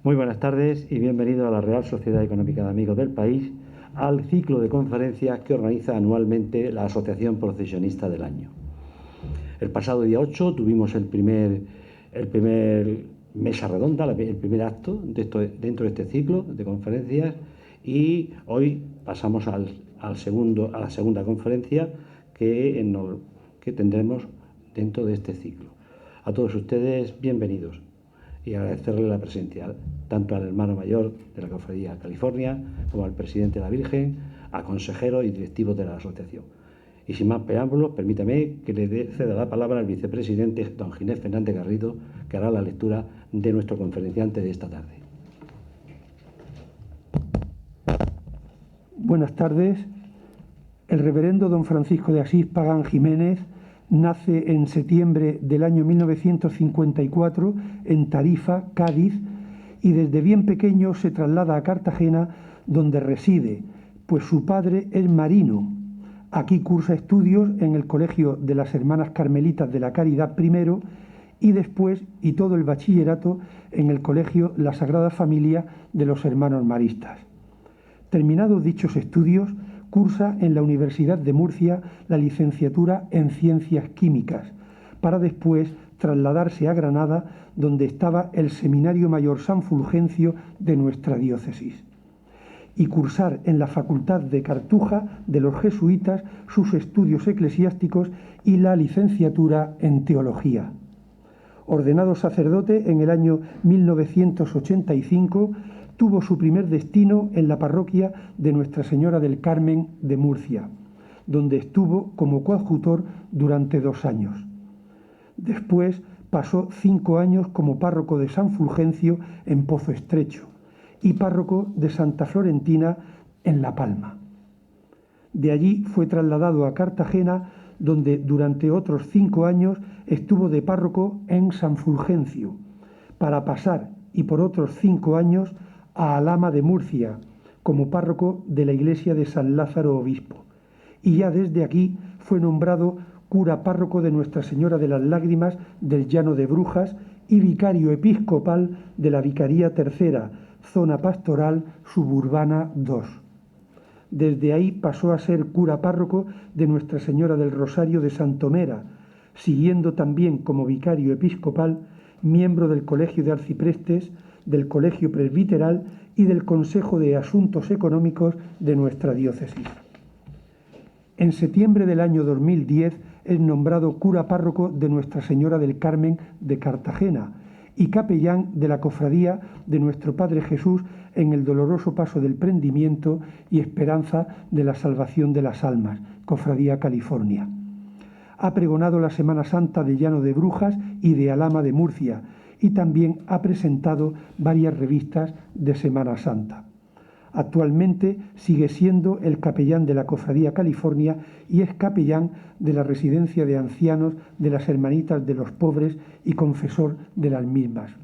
Muy buenas tardes y bienvenido a la Real Sociedad Económica de Amigos del País, al ciclo de conferencias que organiza anualmente la Asociación Procesionista del Año. El pasado día 8 tuvimos el primer mesa redonda, el primer acto dentro de este ciclo de conferencias, y hoy pasamos a la segunda conferencia que tendremos dentro de este ciclo. A todos ustedes, bienvenidos, y agradecerle la presencia tanto al hermano mayor de la Cofradía California como al presidente de la Virgen, a consejeros y directivos de la asociación. Y sin más preámbulos, permítame que le ceda la palabra al vicepresidente don Ginés Fernández Garrido, que hará la lectura de nuestro conferenciante de esta tarde. Buenas tardes. El reverendo don Francisco de Asís Pagán Jiménez nace en septiembre del año 1954 en Tarifa, Cádiz, y desde bien pequeño se traslada a Cartagena, donde reside, pues su padre es marino. Aquí cursa estudios en el Colegio de las Hermanas Carmelitas de la Caridad primero y después, y todo el bachillerato, en el Colegio La Sagrada Familia de los Hermanos Maristas. Terminados dichos estudios, cursa en la Universidad de Murcia la licenciatura en Ciencias Químicas, para después trasladarse a Granada, donde estaba el Seminario Mayor San Fulgencio de nuestra diócesis, y cursar en la Facultad de Cartuja de los Jesuitas sus estudios eclesiásticos y la licenciatura en Teología. Ordenado sacerdote en el año 1985, tuvo su primer destino en la parroquia de Nuestra Señora del Carmen de Murcia, donde estuvo como coadjutor durante 2 años. Después pasó 5 años como párroco de San Fulgencio en Pozo Estrecho y párroco de Santa Florentina en La Palma. De allí fue trasladado a Cartagena, donde durante otros 5 años estuvo de párroco en San Fulgencio, para pasar, y por otros 5 años, a Alhama de Murcia, como párroco de la iglesia de San Lázaro Obispo, y ya desde aquí fue nombrado cura párroco de Nuestra Señora de las Lágrimas del Llano de Brujas y vicario episcopal de la Vicaría Tercera, zona pastoral suburbana 2. Desde ahí pasó a ser cura párroco de Nuestra Señora del Rosario de Santomera, siguiendo también como vicario episcopal, miembro del Colegio de Arciprestes, del Colegio Presbiteral y del Consejo de Asuntos Económicos de nuestra diócesis. En septiembre del año 2010 es nombrado cura párroco de Nuestra Señora del Carmen de Cartagena y capellán de la Cofradía de Nuestro Padre Jesús en el doloroso paso del prendimiento y esperanza de la salvación de las almas, Cofradía California. Ha pregonado la Semana Santa de Llano de Brujas y de Alhama de Murcia, y también ha presentado varias revistas de Semana Santa. Actualmente sigue siendo el capellán de la Cofradía California y es capellán de la Residencia de Ancianos de las Hermanitas de los Pobres y confesor de las mismas.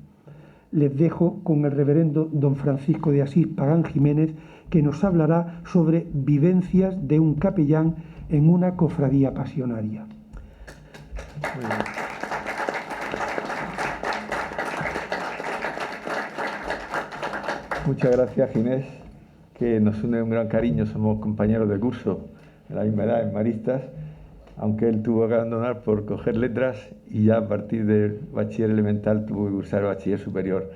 Les dejo con el reverendo don Francisco de Asís Pagán Jiménez, que nos hablará sobre vivencias de un capellán en una cofradía pasionaria. Muy bien. Muchas gracias, Ginés, que nos une un gran cariño. Somos compañeros de curso de la misma edad en Maristas, aunque él tuvo que abandonar por coger letras y ya a partir del bachiller elemental tuvo que cursar el bachiller superior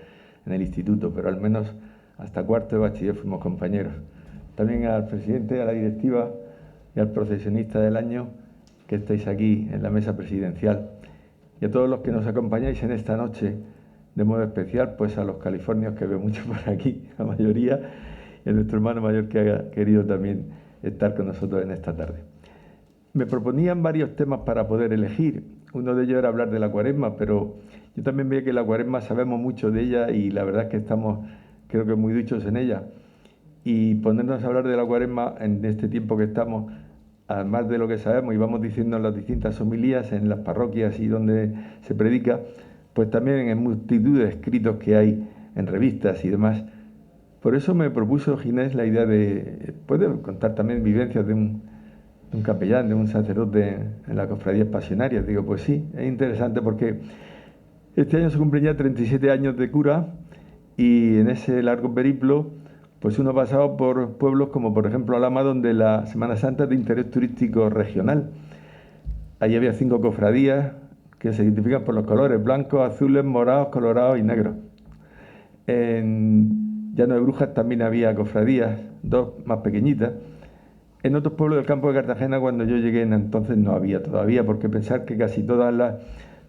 en el instituto, pero al menos hasta cuarto de bachiller fuimos compañeros. También al presidente, a la directiva y al procesionista del año, que estáis aquí en la mesa presidencial, y a todos los que nos acompañáis en esta noche. De modo especial, pues a los californios, que veo mucho por aquí, la mayoría, y a nuestro hermano mayor, que ha querido también estar con nosotros en esta tarde. Me proponían varios temas para poder elegir. Uno de ellos era hablar de la Cuaresma, pero yo también veo que la Cuaresma sabemos mucho de ella y la verdad es que estamos, creo que muy duchos en ella. Y ponernos a hablar de la Cuaresma en este tiempo que estamos, además de lo que sabemos y vamos diciendo en las distintas homilías, en las parroquias y donde se predica, pues también en multitud de escritos que hay en revistas y demás. Por eso me propuso Ginés la idea de poder contar también vivencias de un capellán, de un sacerdote en las cofradías pasionarias. Digo, pues sí, es interesante porque este año se cumplen ya 37 años de cura y en ese largo periplo pues uno pasaba por pueblos como por ejemplo Alhama, donde la Semana Santa es de interés turístico regional. Allí había 5 cofradías que se identifican por los colores blancos, azules, morados, colorados y negros. En Llano de Brujas también había cofradías, 2 más pequeñitas. En otros pueblos del campo de Cartagena, cuando yo llegué entonces, no había todavía, porque pensar que casi todas las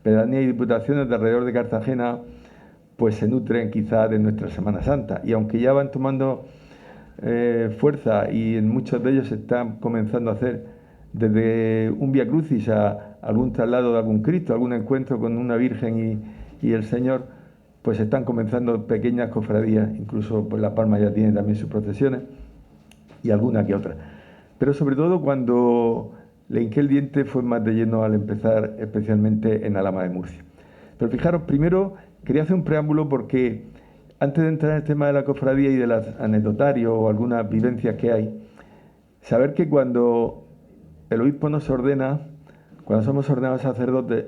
pedanías y diputaciones de alrededor de Cartagena pues se nutren quizá de nuestra Semana Santa, y aunque ya van tomando fuerza, y en muchos de ellos se están comenzando a hacer desde un Vía Crucis a algún traslado de algún Cristo, algún encuentro con una Virgen y el Señor, pues están comenzando pequeñas cofradías, incluso pues La Palma ya tiene también sus procesiones y alguna que otra. Pero sobre todo cuando le hinqué el diente fue más de lleno al empezar especialmente en Alhama de Murcia. Pero fijaros, primero quería hacer un preámbulo porque antes de entrar en el tema de la cofradía y de los anecdotarios o algunas vivencias que hay, saber que cuando el obispo nos ordena, cuando somos ordenados sacerdotes,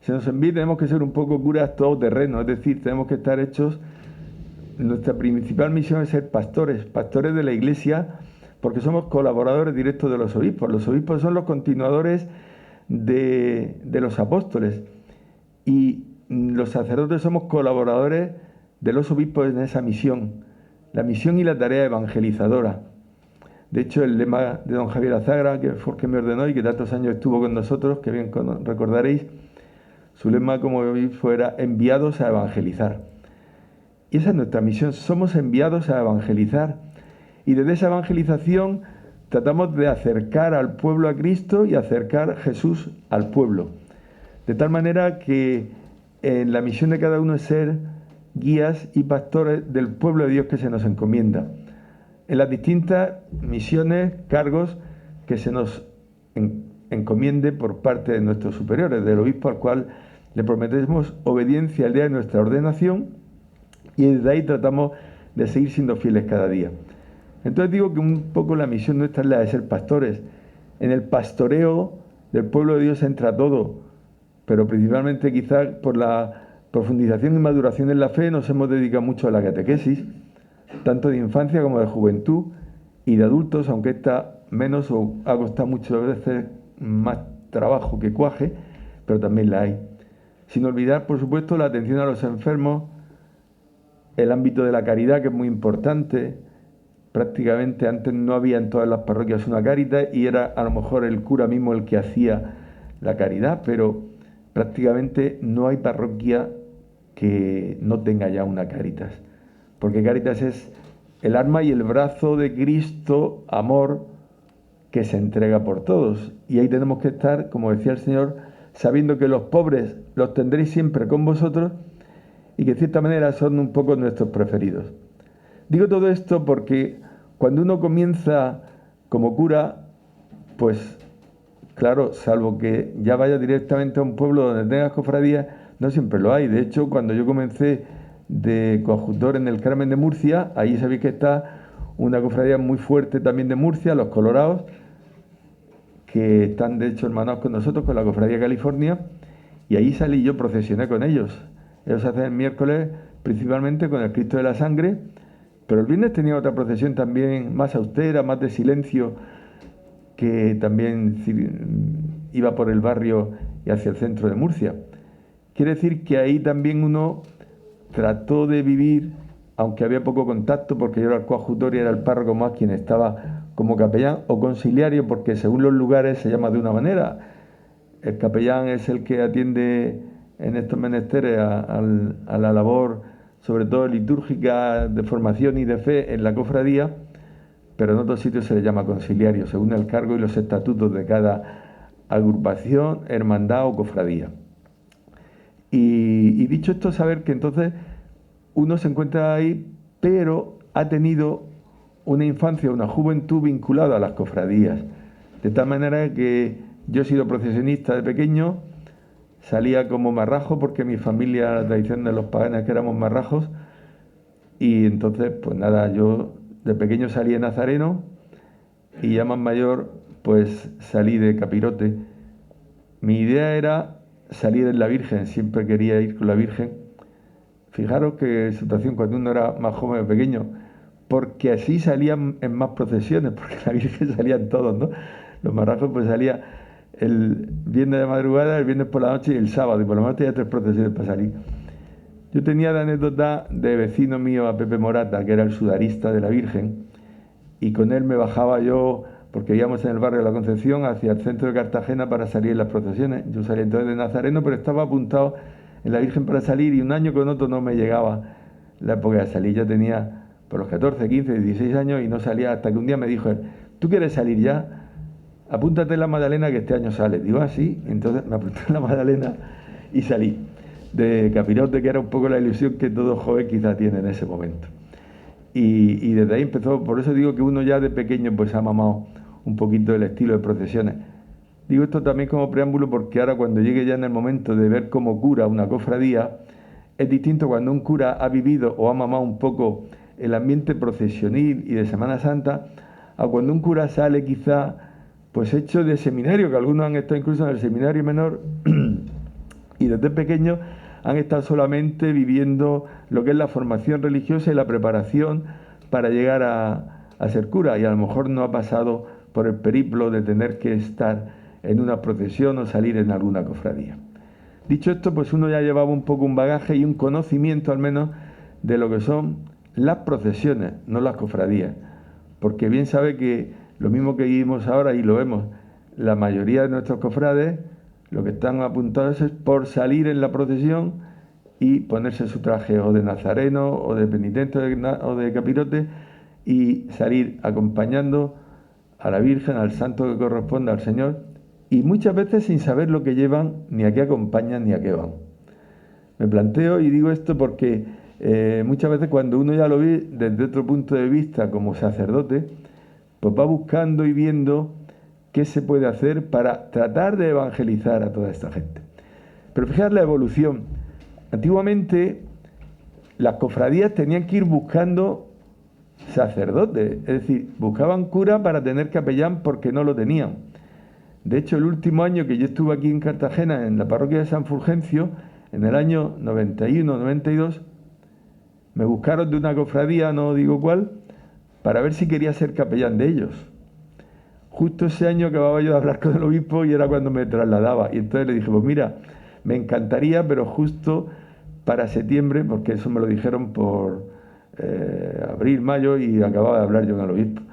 se nos envía, tenemos que ser un poco curas todoterreno, es decir, tenemos que estar hechos, nuestra principal misión es ser pastores de la Iglesia, porque somos colaboradores directos de los obispos. Los obispos son los continuadores de los apóstoles, y los sacerdotes somos colaboradores de los obispos en esa misión, la misión y la tarea evangelizadora. De hecho, el lema de don Javier Azagra, que fue el que me ordenó y que tantos años estuvo con nosotros, que bien recordaréis, su lema como obispo era enviados a evangelizar. Y esa es nuestra misión, somos enviados a evangelizar. Y desde esa evangelización tratamos de acercar al pueblo a Cristo y acercar Jesús al pueblo. De tal manera que en la misión de cada uno es ser guías y pastores del pueblo de Dios que se nos encomienda. En las distintas misiones, cargos que se nos encomiende por parte de nuestros superiores, del obispo al cual le prometemos obediencia el día de nuestra ordenación, y desde ahí tratamos de seguir siendo fieles cada día. Entonces digo que un poco la misión nuestra es la de ser pastores. En el pastoreo del pueblo de Dios entra todo, pero principalmente quizás por la profundización y maduración en la fe nos hemos dedicado mucho a la catequesis, tanto de infancia como de juventud y de adultos, aunque esta menos o ha costado muchas veces más trabajo que cuaje, pero también la hay. Sin olvidar, por supuesto, la atención a los enfermos, el ámbito de la caridad, que es muy importante. Prácticamente antes no había en todas las parroquias una Cáritas y era a lo mejor el cura mismo el que hacía la caridad, pero prácticamente no hay parroquia que no tenga ya una Cáritas, porque Cáritas es el arma y el brazo de Cristo, amor, que se entrega por todos. Y ahí tenemos que estar, como decía el Señor, sabiendo que los pobres los tendréis siempre con vosotros y que de cierta manera son un poco nuestros preferidos. Digo todo esto porque cuando uno comienza como cura, pues claro, salvo que ya vaya directamente a un pueblo donde tengas cofradía, no siempre lo hay. De hecho, cuando yo comencé de coadjutor en el Carmen de Murcia, ahí sabéis que está una cofradía muy fuerte también de Murcia, los Colorados, que están de hecho hermanados con nosotros, con la Cofradía California, y ahí salí yo, procesioné con ellos. Ellos hacen el miércoles principalmente con el Cristo de la Sangre, pero el viernes tenía otra procesión también más austera, más de silencio, que también iba por el barrio y hacia el centro de Murcia. Quiere decir que ahí también uno trató de vivir, aunque había poco contacto, porque yo era el coadjutor y era el párroco más quien estaba como capellán o conciliario, porque según los lugares se llama de una manera. El capellán es el que atiende en estos menesteres a la labor, sobre todo litúrgica, de formación y de fe en la cofradía, pero en otros sitios se le llama conciliario, según el cargo y los estatutos de cada agrupación, hermandad o cofradía. Y dicho esto, saber que entonces uno se encuentra ahí, pero ha tenido una infancia, una juventud vinculada a las cofradías, de tal manera que yo he sido procesionista de pequeño, salía como marrajo porque mi familia, la tradición de los paganos que éramos marrajos, y entonces pues nada, yo de pequeño salí de nazareno y ya más mayor pues salí de capirote. Mi idea era salir en la Virgen, siempre quería ir con la Virgen, Fijaros qué situación cuando uno era más joven o pequeño, porque así salían en más procesiones, porque la Virgen salía en todos, ¿no? Los marrajos pues salía el viernes de madrugada, el viernes por la noche y el sábado, y por lo menos tenía 3 procesiones para salir. Yo tenía la anécdota de vecino mío a Pepe Morata, que era el sudarista de la Virgen, y con él me bajaba yo, porque íbamos en el barrio de la Concepción, hacia el centro de Cartagena para salir en las procesiones. Yo salía entonces de Nazareno, pero estaba apuntado en la Virgen para salir, y un año con otro no me llegaba la época de salir. Yo tenía por los 14, 15, 16 años y no salía hasta que un día me dijo él: ¿tú quieres salir ya? Apúntate en la Magdalena que este año sale. Digo, así. Entonces me apunté en la Magdalena y salí de Capirote, que era un poco la ilusión que todo joven quizá tiene en ese momento. Y desde ahí empezó. Por eso digo que uno ya de pequeño pues ha mamado un poquito el estilo de procesiones. Digo esto también como preámbulo porque ahora cuando llegue ya en el momento de ver cómo cura una cofradía, es distinto cuando un cura ha vivido o ha mamado un poco el ambiente procesionil y de Semana Santa, a cuando un cura sale quizá pues hecho de seminario, que algunos han estado incluso en el seminario menor y desde pequeños han estado solamente viviendo lo que es la formación religiosa y la preparación para llegar a ser cura, y a lo mejor no ha pasado por el periplo de tener que estar en una procesión o salir en alguna cofradía. Dicho esto, pues uno ya llevaba un poco un bagaje y un conocimiento al menos de lo que son las procesiones, no las cofradías, porque bien sabe que lo mismo que vivimos ahora y lo vemos, la mayoría de nuestros cofrades lo que están apuntados es por salir en la procesión y ponerse su traje o de nazareno o de penitente o de capirote y salir acompañando a la Virgen, al santo que corresponde al Señor, y muchas veces sin saber lo que llevan, ni a qué acompañan, ni a qué van. Me planteo y digo esto porque muchas veces cuando uno ya lo ve desde otro punto de vista como sacerdote, pues va buscando y viendo qué se puede hacer para tratar de evangelizar a toda esta gente. Pero fijar la evolución. Antiguamente las cofradías tenían que ir buscando sacerdotes, es decir, buscaban cura para tener capellán porque no lo tenían. De hecho, el último año que yo estuve aquí en Cartagena, en la parroquia de San Fulgencio, en el año 91-92, me buscaron de una cofradía, no digo cuál, para ver si quería ser capellán de ellos. Justo ese año acababa yo de hablar con el obispo y era cuando me trasladaba. Y entonces le dije, pues mira, me encantaría, pero justo para septiembre, porque eso me lo dijeron por abril, mayo, y acababa de hablar yo con el obispo.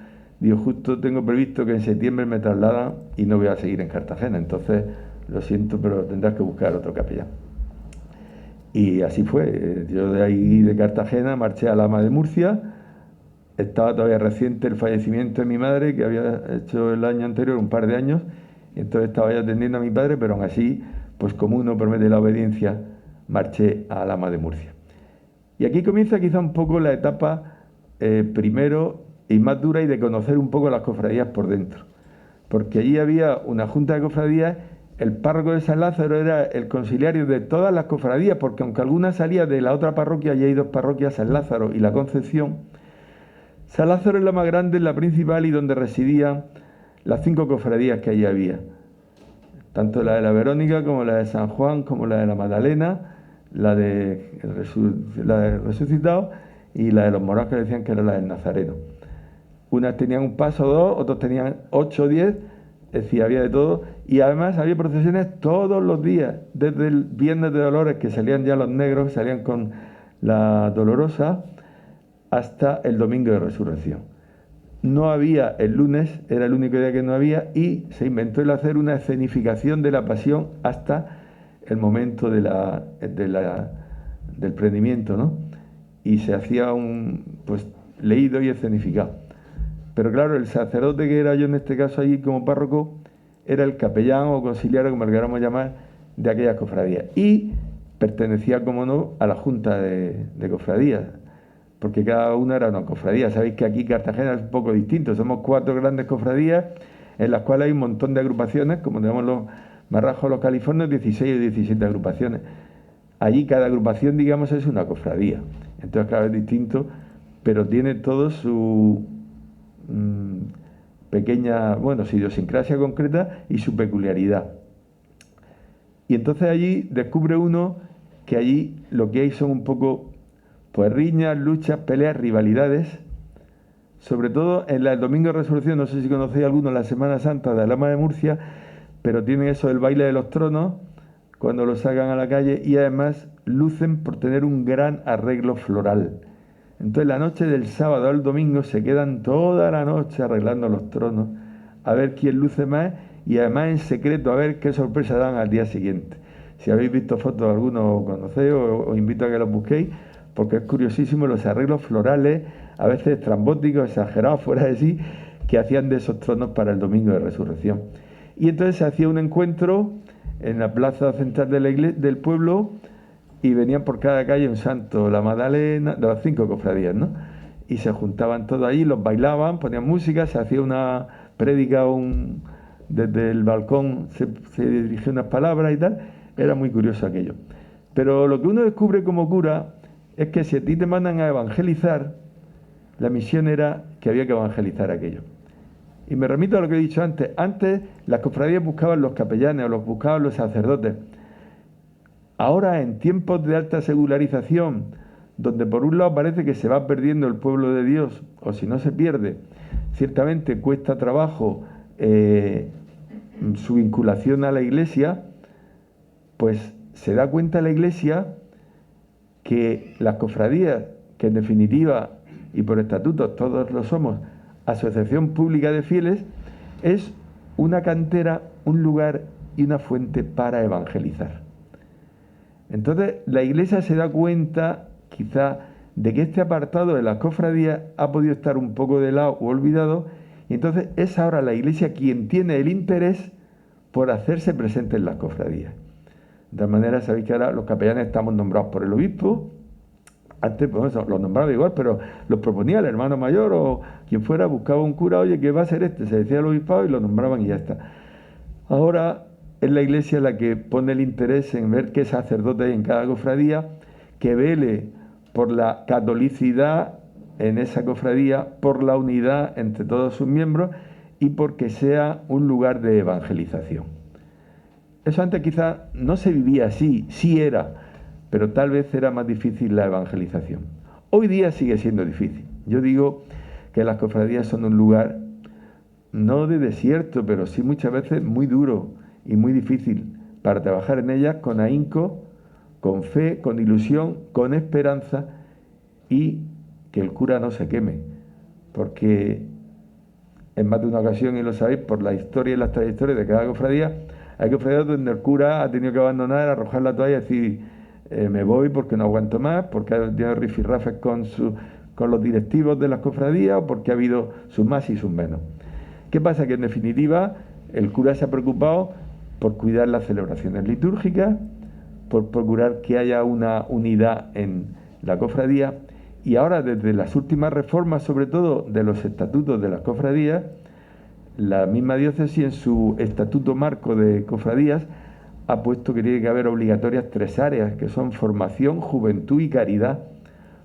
Digo, justo tengo previsto que en septiembre me trasladan y no voy a seguir en Cartagena. Entonces, lo siento, pero tendrás que buscar otro capellán. Y así fue. Yo de ahí, de Cartagena, marché a Lama de Murcia. Estaba todavía reciente el fallecimiento de mi madre, que había hecho el año anterior, un par de años, y entonces estaba yo atendiendo a mi padre, pero aún así, pues como uno promete la obediencia, marché a Lama de Murcia. Y aquí comienza quizá un poco la etapa primero y más dura, y de conocer un poco las cofradías por dentro. Porque allí había una junta de cofradías, el párroco de San Lázaro era el conciliario de todas las cofradías, porque aunque alguna salía de la otra parroquia, allí hay 2 parroquias, San Lázaro y la Concepción. San Lázaro es la más grande, es la principal, y donde residían las 5 cofradías que allí había. Tanto la de la Verónica, como la de San Juan, como la de la Magdalena, la de Resucitado y la de los morados, que decían que era la del Nazareno. Unas tenían un paso o 2, otros tenían 8 o 10, es decir, había de todo. Y además había procesiones todos los días, desde el Viernes de Dolores, que salían ya los negros, salían con la Dolorosa, hasta el Domingo de Resurrección. No había el lunes, era el único día que no había, y se inventó el hacer una escenificación de la Pasión hasta el momento del prendimiento, ¿no? Y se hacía leído y escenificado. Pero claro, el sacerdote que era yo en este caso allí como párroco era el capellán o conciliario, como le queramos llamar, de aquellas cofradías. Y pertenecía, como no, a la junta de cofradías, porque cada una era una cofradía. Sabéis que aquí Cartagena es un poco distinto, somos 4 grandes cofradías en las cuales hay un montón de agrupaciones, como tenemos los marrajos, los californios, 16 o 17 agrupaciones. Allí cada agrupación, digamos, es una cofradía. Entonces, claro, es distinto, pero tiene todo su pequeña, su idiosincrasia concreta y su peculiaridad. Y entonces allí descubre uno que allí lo que hay son un poco, pues, riñas, luchas, peleas, rivalidades, sobre todo en el Domingo de Resurrección. No sé si conocéis alguno, la Semana Santa de Alhama de Murcia, pero tienen eso del baile de los tronos, cuando lo sacan a la calle, y además lucen por tener un gran arreglo floral. Entonces la noche del sábado al domingo se quedan toda la noche arreglando los tronos, a ver quién luce más, y además en secreto a ver qué sorpresa dan al día siguiente. Si habéis visto fotos de alguno o conocéis, os invito a que los busquéis, porque es curiosísimo los arreglos florales, a veces estrambóticos, exagerados, fuera de sí, que hacían de esos tronos para el Domingo de Resurrección. Y entonces se hacía un encuentro en la plaza central de del pueblo, y venían por cada calle un santo, la Magdalena, de las 5 cofradías, ¿no? Y se juntaban todos ahí, los bailaban, ponían música, se hacía una prédica, desde el balcón se dirigían unas palabras y tal. Era muy curioso aquello. Pero lo que uno descubre como cura es que si a ti te mandan a evangelizar, la misión era que había que evangelizar aquello. Y me remito a lo que he dicho antes. Antes las cofradías buscaban los capellanes o los buscaban los sacerdotes. Ahora, en tiempos de alta secularización, donde por un lado parece que se va perdiendo el pueblo de Dios, o si no se pierde, ciertamente cuesta trabajo su vinculación a la Iglesia, pues se da cuenta la Iglesia que las cofradías, que en definitiva y por estatutos todos lo somos, asociación pública de fieles, es una cantera, un lugar y una fuente para evangelizar. Entonces la Iglesia se da cuenta quizá de que este apartado de las cofradías ha podido estar un poco de lado o olvidado, y entonces es ahora la Iglesia quien tiene el interés por hacerse presente en las cofradías. De tal manera, sabéis que ahora los capellanes estamos nombrados por el obispo. Antes pues, los nombraba igual, pero los proponía el hermano mayor o quien fuera, buscaba un cura, oye, ¿qué va a ser este? Se decía al obispado y lo nombraban y ya está. Ahora es la Iglesia la que pone el interés en ver qué sacerdote hay en cada cofradía, que vele por la catolicidad en esa cofradía, por la unidad entre todos sus miembros y porque sea un lugar de evangelización. Eso antes quizás no se vivía así, sí era, pero tal vez era más difícil la evangelización. Hoy día sigue siendo difícil. Yo digo que las cofradías son un lugar no de desierto, pero sí muchas veces muy duro y muy difícil para trabajar en ellas con ahínco, con fe, con ilusión, con esperanza, y que el cura no se queme, porque en más de una ocasión, y lo sabéis por la historia y las trayectorias de cada cofradía, hay cofradías donde el cura ha tenido que abandonar, arrojar la toalla y decir me voy porque no aguanto más, porque ha tenido rifirrafes con los directivos de las cofradías, o porque ha habido sus más y sus menos. ¿Qué pasa? Que en definitiva el cura se ha preocupado por cuidar las celebraciones litúrgicas, por procurar que haya una unidad en la cofradía, y ahora desde las últimas reformas, sobre todo de los estatutos de las cofradías, la misma diócesis en su estatuto marco de cofradías ha puesto que tiene que haber obligatorias 3 áreas, que son formación, juventud y caridad,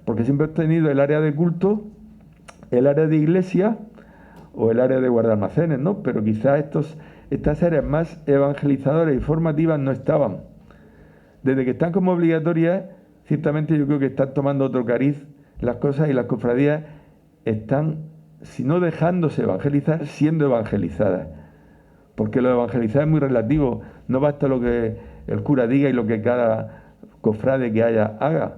porque siempre hemos tenido el área de culto, el área de iglesia o el área de guardalmacenes, ¿no? Pero quizás estas áreas más evangelizadoras y formativas no estaban. Desde que están como obligatorias, ciertamente yo creo que están tomando otro cariz las cosas, y las cofradías están, si no dejándose evangelizar, siendo evangelizadas. Porque lo de evangelizar es muy relativo. No basta lo que el cura diga y lo que cada cofrade que haya haga.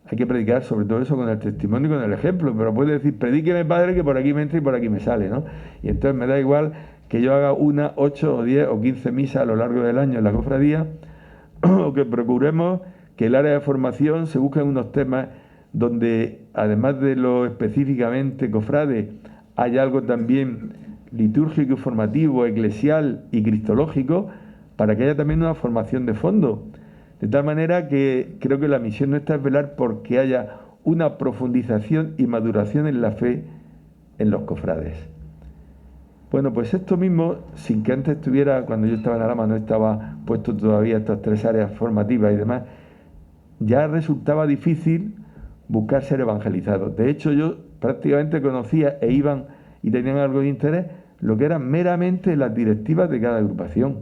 Hay que predicar sobre todo eso con el testimonio y con el ejemplo. Pero puede decir, predíqueme, padre, que por aquí me entra y por aquí me sale, ¿no? Y entonces me da igual que yo haga 1, 8 o 10 o 15 misas a lo largo del año en la cofradía, o que procuremos que el área de formación se busquen unos temas donde, además de lo específicamente cofrade, hay algo también litúrgico y formativo, eclesial y cristológico, para que haya también una formación de fondo. De tal manera que creo que la misión nuestra es velar por que haya una profundización y maduración en la fe en los cofrades. Bueno, pues esto mismo, sin que antes estuviera, cuando yo estaba en Alhama, no estaba puesto todavía estas 3 áreas formativas y demás, ya resultaba difícil buscar ser evangelizados. De hecho, yo prácticamente conocía e iban y tenían algo de interés lo que eran meramente las directivas de cada agrupación,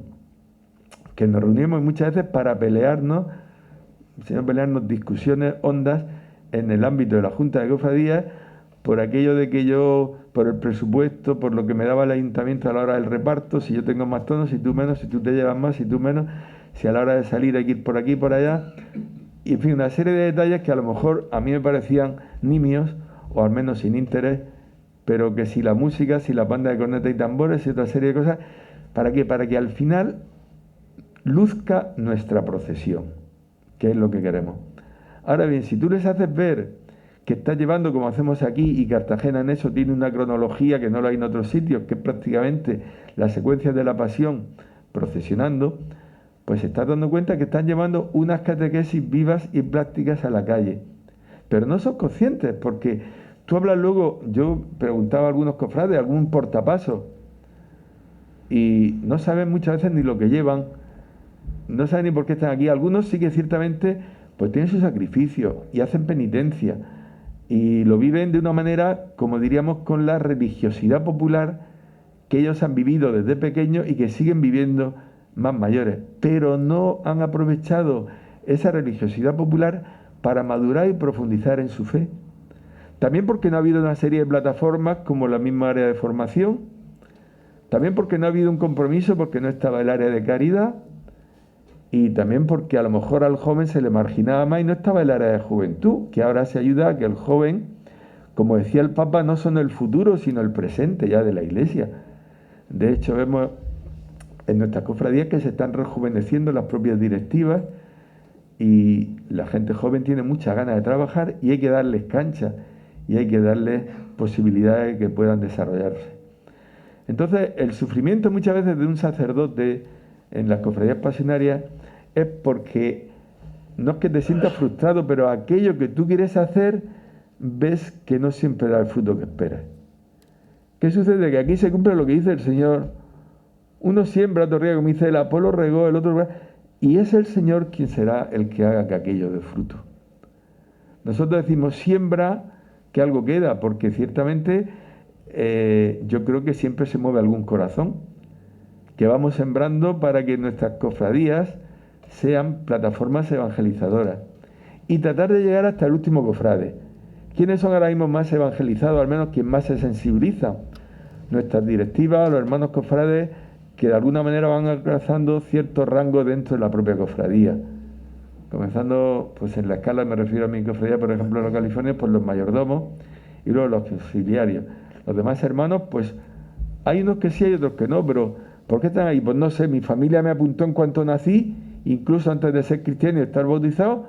que nos reuníamos muchas veces para pelearnos sino pelearnos discusiones hondas en el ámbito de la Junta de Cofradías por aquello de que yo, por el presupuesto, por lo que me daba el ayuntamiento a la hora del reparto, si yo tengo más tonos, si tú menos, si tú te llevas más, si tú menos, si a la hora de salir hay que ir por aquí, por allá, y en fin, una serie de detalles que a lo mejor a mí me parecían nimios, o al menos sin interés, pero que si la música, si la banda de corneta y tambores y otra serie de cosas, ¿para qué? Para que al final luzca nuestra procesión, que es lo que queremos. Ahora bien, si tú les haces ver que estás llevando como hacemos aquí, y Cartagena en eso tiene una cronología que no lo hay en otros sitios, que es prácticamente las secuencias de la pasión procesionando, pues estás dando cuenta que están llevando unas catequesis vivas y prácticas a la calle. Pero no son conscientes, porque tú hablas luego, yo preguntaba a algunos cofrades, algún portapaso, y no saben muchas veces ni lo que llevan, no saben ni por qué están aquí. Algunos sí que ciertamente pues tienen su sacrificio y hacen penitencia, y lo viven de una manera, como diríamos, con la religiosidad popular que ellos han vivido desde pequeños y que siguen viviendo más mayores, pero no han aprovechado esa religiosidad popular para madurar y profundizar en su fe. También porque no ha habido una serie de plataformas como la misma área de formación, también porque no ha habido un compromiso, porque no estaba el área de caridad, y también porque a lo mejor al joven se le marginaba más y no estaba el área de juventud, que ahora se ayuda a que el joven, como decía el Papa, no son el futuro, sino el presente ya de la Iglesia. De hecho, vemos en nuestras cofradías que se están rejuveneciendo las propias directivas, y la gente joven tiene muchas ganas de trabajar, y hay que darles cancha y hay que darles posibilidades de que puedan desarrollarse. Entonces, el sufrimiento muchas veces de un sacerdote en las cofradías pasionarias es porque no es que te sientas frustrado, pero aquello que tú quieres hacer ves que no siempre da el fruto que esperas. ¿Qué sucede? Que aquí se cumple lo que dice el Señor. Uno siembra, otro riega, como dice el Apolo regó, el otro, y es el Señor quien será el que haga que aquello dé fruto. Nosotros decimos siembra, que algo queda, porque ciertamente yo creo que siempre se mueve algún corazón, que vamos sembrando para que nuestras cofradías sean plataformas evangelizadoras, y tratar de llegar hasta el último cofrade. ¿Quiénes son ahora mismo más evangelizados, al menos quien más se sensibiliza? Nuestras directivas, los hermanos cofrades, que de alguna manera van alcanzando cierto rango dentro de la propia cofradía. Comenzando, pues en la escala, me refiero a mi cofradía, por ejemplo, en los Californios, pues los mayordomos y luego los auxiliarios. Los demás hermanos, pues hay unos que sí, hay otros que no, pero ¿por qué están ahí? Pues no sé, mi familia me apuntó en cuanto nací, incluso antes de ser cristiano y estar bautizado,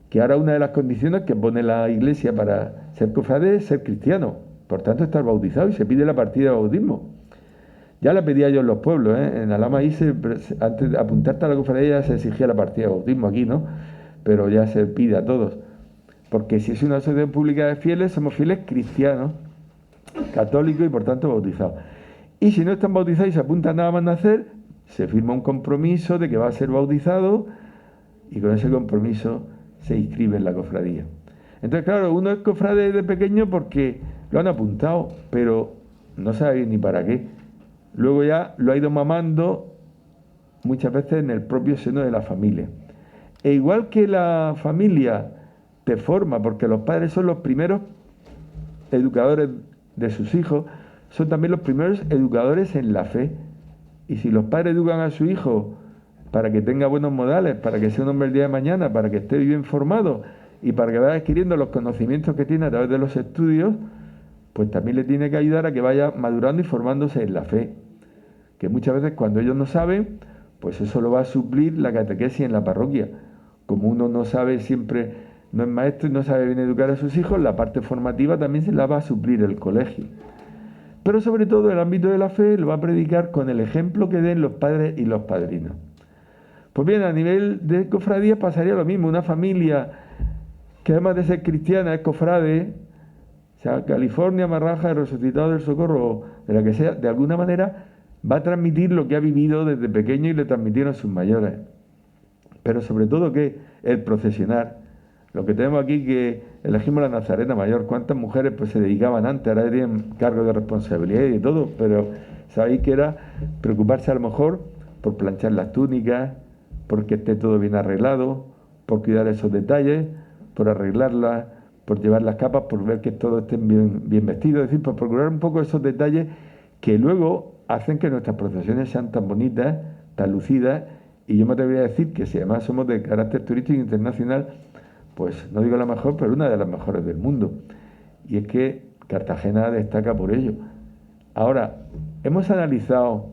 que ahora una de las condiciones que pone la Iglesia para ser cofrade es ser cristiano, por tanto estar bautizado, y se pide la partida de bautismo. Ya la pedía yo en los pueblos, en Alhama ahí antes de apuntarte a la cofradía ya se exigía la partida de bautismo, aquí no, pero ya se pide a todos, porque si es una asociación pública de fieles, somos fieles cristianos, católicos y por tanto bautizados. Y si no están bautizados y se apuntan nada más nacer, se firma un compromiso de que va a ser bautizado, y con ese compromiso se inscribe en la cofradía. Entonces, claro, uno es cofrade de pequeño porque lo han apuntado, pero no sabe ni para qué. Luego ya lo ha ido mamando muchas veces en el propio seno de la familia. E igual que la familia te forma, porque los padres son los primeros educadores de sus hijos, son también los primeros educadores en la fe. Y si los padres educan a su hijo para que tenga buenos modales, para que sea un hombre el día de mañana, para que esté bien formado y para que vaya adquiriendo los conocimientos que tiene a través de los estudios, pues también le tiene que ayudar a que vaya madurando y formándose en la fe. Que muchas veces cuando ellos no saben, pues eso lo va a suplir la catequesis en la parroquia. Como uno no sabe siempre, no es maestro y no sabe bien educar a sus hijos, la parte formativa también se la va a suplir el colegio. Pero sobre todo el ámbito de la fe lo va a predicar con el ejemplo que den los padres y los padrinos. Pues bien, a nivel de cofradía pasaría lo mismo. Una familia que además de ser cristiana es cofrade, sea California, Marraja, el Resucitado del Socorro, de la que sea, de alguna manera va a transmitir lo que ha vivido desde pequeño y le transmitieron a sus mayores. Pero sobre todo, ¿qué? El procesionar. Lo que tenemos aquí, que elegimos la Nazarena Mayor. ¿Cuántas mujeres pues se dedicaban antes? Ahora tienen cargo de responsabilidad y todo, pero sabéis que era preocuparse a lo mejor por planchar las túnicas, porque esté todo bien arreglado, por cuidar esos detalles, por arreglarlas, por llevar las capas, por ver que todos estén bien vestidos, es decir, por procurar un poco esos detalles que luego hacen que nuestras procesiones sean tan bonitas, tan lucidas, y yo me atrevería a decir que si además somos de carácter turístico internacional, pues no digo la mejor, pero una de las mejores del mundo. Y es que Cartagena destaca por ello. Ahora, hemos analizado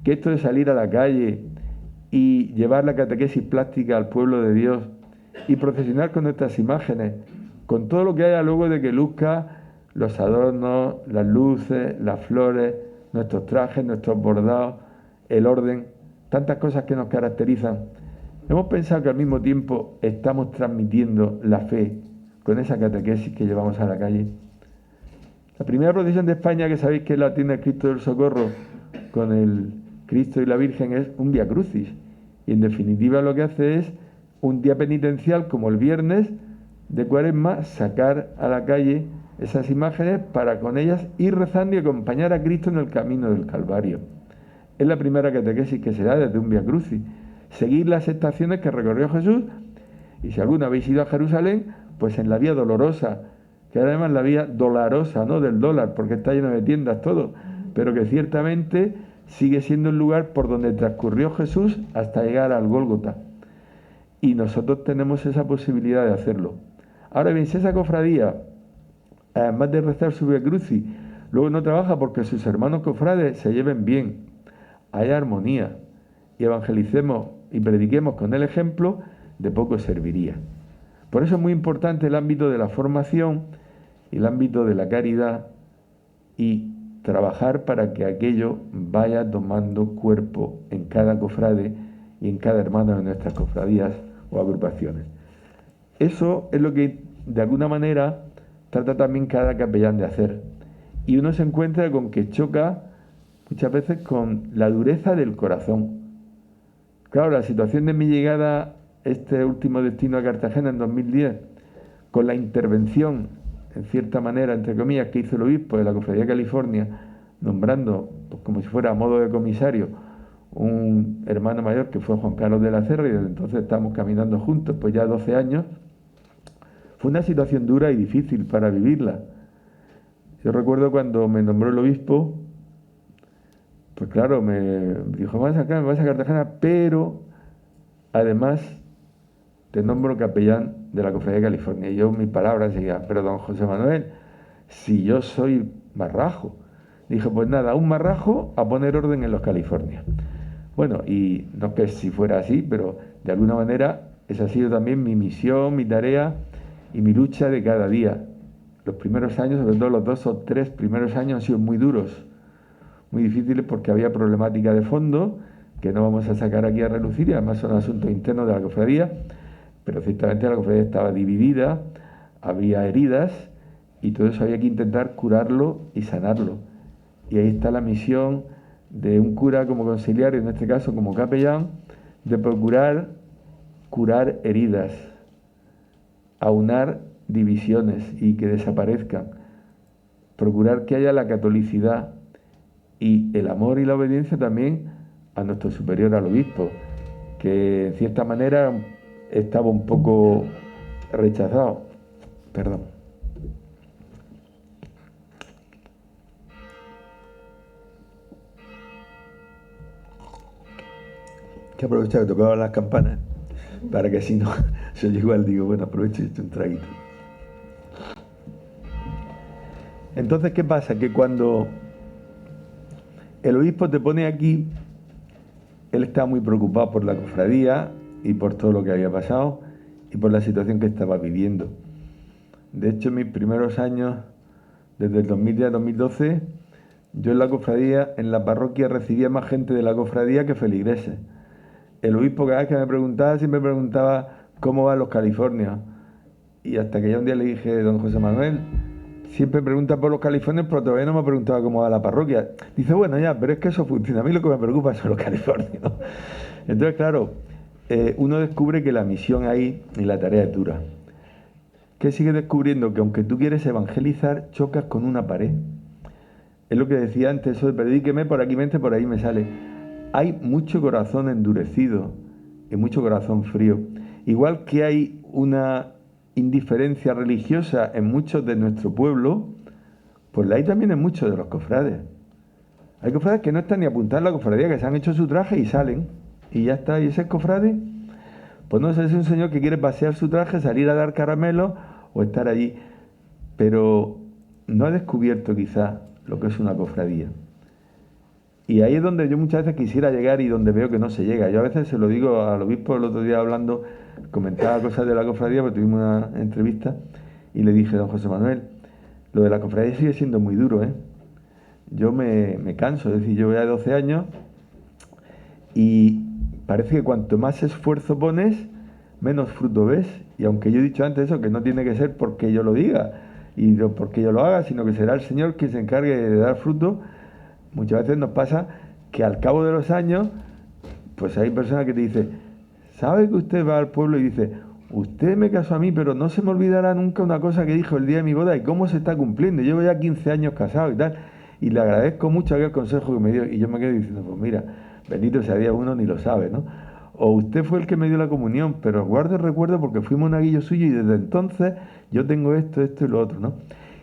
que esto de salir a la calle y llevar la catequesis plástica al pueblo de Dios y procesionar con nuestras imágenes, con todo lo que haya luego de que luzca los adornos, las luces, las flores, nuestros trajes, nuestros bordados, el orden, tantas cosas que nos caracterizan. Hemos pensado que al mismo tiempo estamos transmitiendo la fe con esa catequesis que llevamos a la calle. La primera procesión de España, que sabéis que la tiene el Cristo del Socorro con el Cristo y la Virgen, es un Vía Crucis. Y en definitiva lo que hace es un día penitencial como el viernes de Cuaresma, sacar a la calle esas imágenes para con ellas ir rezando y acompañar a Cristo en el camino del Calvario. Es la primera catequesis que se da desde un Vía Crucis. Seguir las estaciones que recorrió Jesús, y si alguno habéis ido a Jerusalén, pues en la Vía Dolorosa, que además la Vía Dolorosa, no del dólar, porque está lleno de tiendas todo, pero que ciertamente sigue siendo el lugar por donde transcurrió Jesús hasta llegar al Gólgota. Y nosotros tenemos esa posibilidad de hacerlo. Ahora bien, si esa cofradía, además de rezar su Vía Crucis, luego no trabaja porque sus hermanos cofrades se lleven bien, haya armonía, y evangelicemos y prediquemos con el ejemplo, de poco serviría. Por eso es muy importante el ámbito de la formación y el ámbito de la caridad, y trabajar para que aquello vaya tomando cuerpo en cada cofrade y en cada hermano de nuestras cofradías o agrupaciones. Eso es lo que de alguna manera trata también cada capellán de hacer. Y uno se encuentra con que choca muchas veces con la dureza del corazón. Claro, la situación de mi llegada a este último destino a Cartagena en 2010, con la intervención, en cierta manera, entre comillas, que hizo el obispo de la Cofradía de California, nombrando, pues, como si fuera a modo de comisario, un hermano mayor que fue Juan Carlos de la Cerra, y desde entonces estamos caminando juntos, pues ya 12 años. Fue una situación dura y difícil para vivirla. Yo recuerdo cuando me nombró el obispo, pues claro, me dijo, vas a Cartagena, pero además te nombro capellán de la Cofradía de California. Y yo, mis palabras, decía, pero don José Manuel, si yo soy marrajo. Dije, pues nada, un marrajo a poner orden en los California. Bueno, y no es que si fuera así, pero de alguna manera esa ha sido también mi misión, mi tarea y mi lucha de cada día. Los primeros años, sobre todo los 2 o 3 primeros años, han sido muy duros, muy difíciles, porque había problemática de fondo que no vamos a sacar aquí a relucir, y además son asuntos internos de la cofradía, pero ciertamente la cofradía estaba dividida, había heridas, y todo eso había que intentar curarlo y sanarlo. Y ahí está la misión de un cura como conciliario, en este caso como capellán, de procurar curar heridas, aunar divisiones y que desaparezcan, procurar que haya la catolicidad y el amor y la obediencia también a nuestro superior, al obispo, que en cierta manera estaba un poco rechazado. Perdón. Que aprovechaba que tocaban las campanas para que si no se oye igual, digo, bueno, aprovecho y echo un traguito. Entonces, ¿qué pasa? Que cuando el obispo te pone aquí, él estaba muy preocupado por la cofradía y por todo lo que había pasado y por la situación que estaba viviendo. De hecho, en mis primeros años, desde el 2010 a 2012, yo en la cofradía, en la parroquia, recibía más gente de la cofradía que feligreses. El obispo, cada vez que me preguntaba, siempre preguntaba cómo van los Californios. Y hasta que ya un día le dije, don José Manuel, siempre pregunta por los Californios, pero todavía no me ha preguntado cómo va la parroquia. Dice, bueno, ya, pero es que eso funciona. A mí lo que me preocupa son los Californios. Entonces, claro, uno descubre que la misión ahí y la tarea es dura. ¿Qué sigue descubriendo? Que aunque tú quieres evangelizar, chocas con una pared. Es lo que decía antes, eso de predíqueme, por aquí mente, por ahí me sale. Hay mucho corazón endurecido y mucho corazón frío. igual que hay una indiferencia religiosa en muchos de nuestro pueblo, pues la hay también en muchos de los cofrades. Hay cofrades que no están ni apuntados en la cofradía, que se han hecho su traje y salen, y ya está. Y ese cofrade, pues no sé si es un señor que quiere pasear su traje, salir a dar caramelos o estar allí, pero no ha descubierto quizás lo que es una cofradía. Y ahí es donde yo muchas veces quisiera llegar y donde veo que no se llega. Yo a veces se lo digo al obispo el otro día hablando, comentaba cosas de la cofradía, porque tuvimos una entrevista y le dije: don José Manuel, lo de la cofradía sigue siendo muy duro, ¿eh? Yo me canso, es decir, yo ya 12 años y parece que cuanto más esfuerzo pones, menos fruto ves. Y aunque yo he dicho antes eso, que no tiene que ser porque yo lo diga y porque yo lo haga, sino que será el Señor quien se encargue de dar fruto, muchas veces nos pasa que al cabo de los años, pues hay personas que te dicen: ¿sabe que usted va al pueblo y dice, usted me casó a mí, pero no se me olvidará nunca una cosa que dijo el día de mi boda y cómo se está cumpliendo? Llevo ya 15 años casado y tal. Y le agradezco mucho aquel consejo que me dio. Y yo me quedé diciendo: pues mira, bendito sea Dios, uno ni lo sabe, ¿no? O usted fue el que me dio la comunión, pero guardo el recuerdo porque fui monaguillo suyo y desde entonces yo tengo esto, esto y lo otro, ¿no?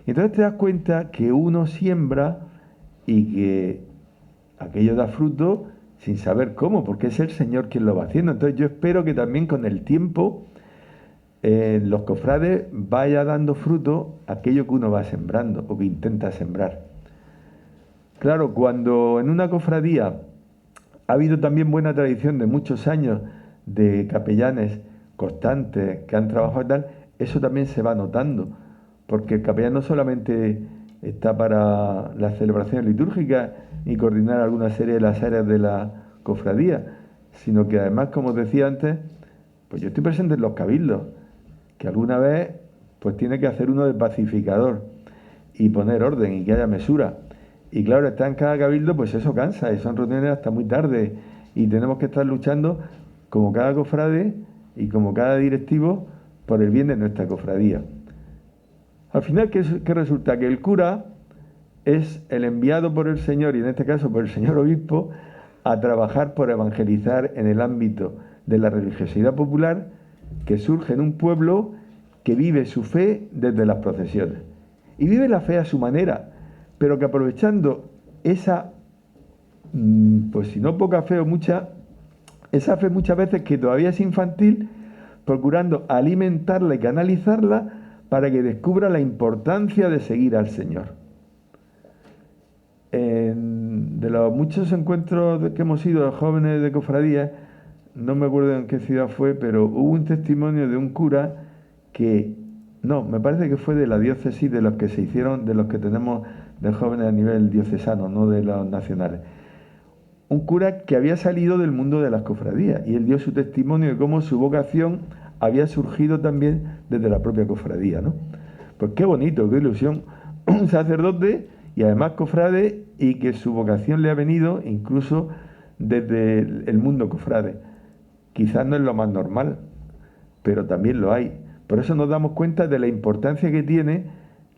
Y entonces te das cuenta que uno siembra y que aquello da fruto sin saber cómo, porque es el Señor quien lo va haciendo. Entonces yo espero que también con el tiempo los cofrades vaya dando fruto aquello que uno va sembrando o que intenta sembrar. Claro, cuando en una cofradía ha habido también buena tradición de muchos años de capellanes constantes que han trabajado y tal, eso también se va notando, porque el capellán no solamente está para las celebraciones litúrgicas y coordinar alguna serie de las áreas de la cofradía, sino que además, como os decía antes, pues yo estoy presente en los cabildos, que alguna vez pues tiene que hacer uno de pacificador y poner orden y que haya mesura. Y claro, estar en cada cabildo, pues eso cansa, y son reuniones hasta muy tarde, y tenemos que estar luchando como cada cofrade y como cada directivo por el bien de nuestra cofradía. Al final, ¿qué resulta? Que el cura es el enviado por el Señor, y en este caso por el señor obispo, a trabajar por evangelizar en el ámbito de la religiosidad popular que surge en un pueblo que vive su fe desde las procesiones. Y vive la fe a su manera, pero que aprovechando esa, pues si no poca fe o mucha, esa fe muchas veces que todavía es infantil, procurando alimentarla y canalizarla para que descubra la importancia de seguir al Señor. De los muchos encuentros que hemos ido de jóvenes de cofradía, no me acuerdo en qué ciudad fue, pero hubo un testimonio de un cura que, no, me parece que fue de la diócesis, de los que se hicieron, de los que tenemos de jóvenes a nivel diocesano, no de los nacionales. Un cura que había salido del mundo de las cofradías y él dio su testimonio de cómo su vocación había surgido también desde la propia cofradía, ¿no? Pues qué bonito, qué ilusión. Un sacerdote y además cofrade, y que su vocación le ha venido incluso desde el mundo cofrade. Quizás no es lo más normal, pero también lo hay. Por eso nos damos cuenta de la importancia que tiene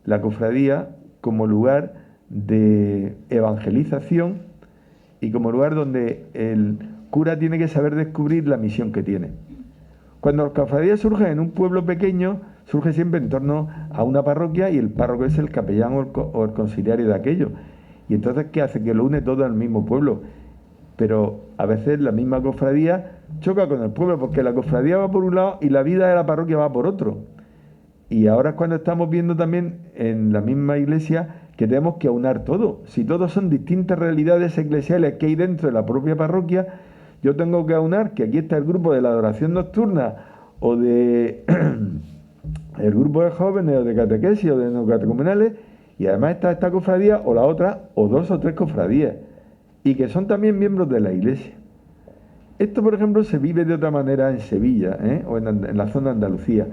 la cofradía como lugar de evangelización y como lugar donde el cura tiene que saber descubrir la misión que tiene. Cuando las cofradías surgen en un pueblo pequeño, surge siempre en torno a una parroquia y el párroco es el capellán o el conciliario de aquello. Y entonces, ¿qué hace? Que lo une todo al mismo pueblo. Pero a veces la misma cofradía choca con el pueblo, porque la cofradía va por un lado y la vida de la parroquia va por otro. Y ahora es cuando estamos viendo también en la misma iglesia que tenemos que aunar todo. Si todos son distintas realidades eclesiales que hay dentro de la propia parroquia, yo tengo que aunar que aquí está el grupo de la adoración nocturna o de el grupo de jóvenes o de catequesis o de neocatecumenales, y además está esta cofradía o la otra o dos o tres cofradías, y que son también miembros de la iglesia. Esto, por ejemplo, se vive de otra manera en Sevilla, o en la zona de Andalucía,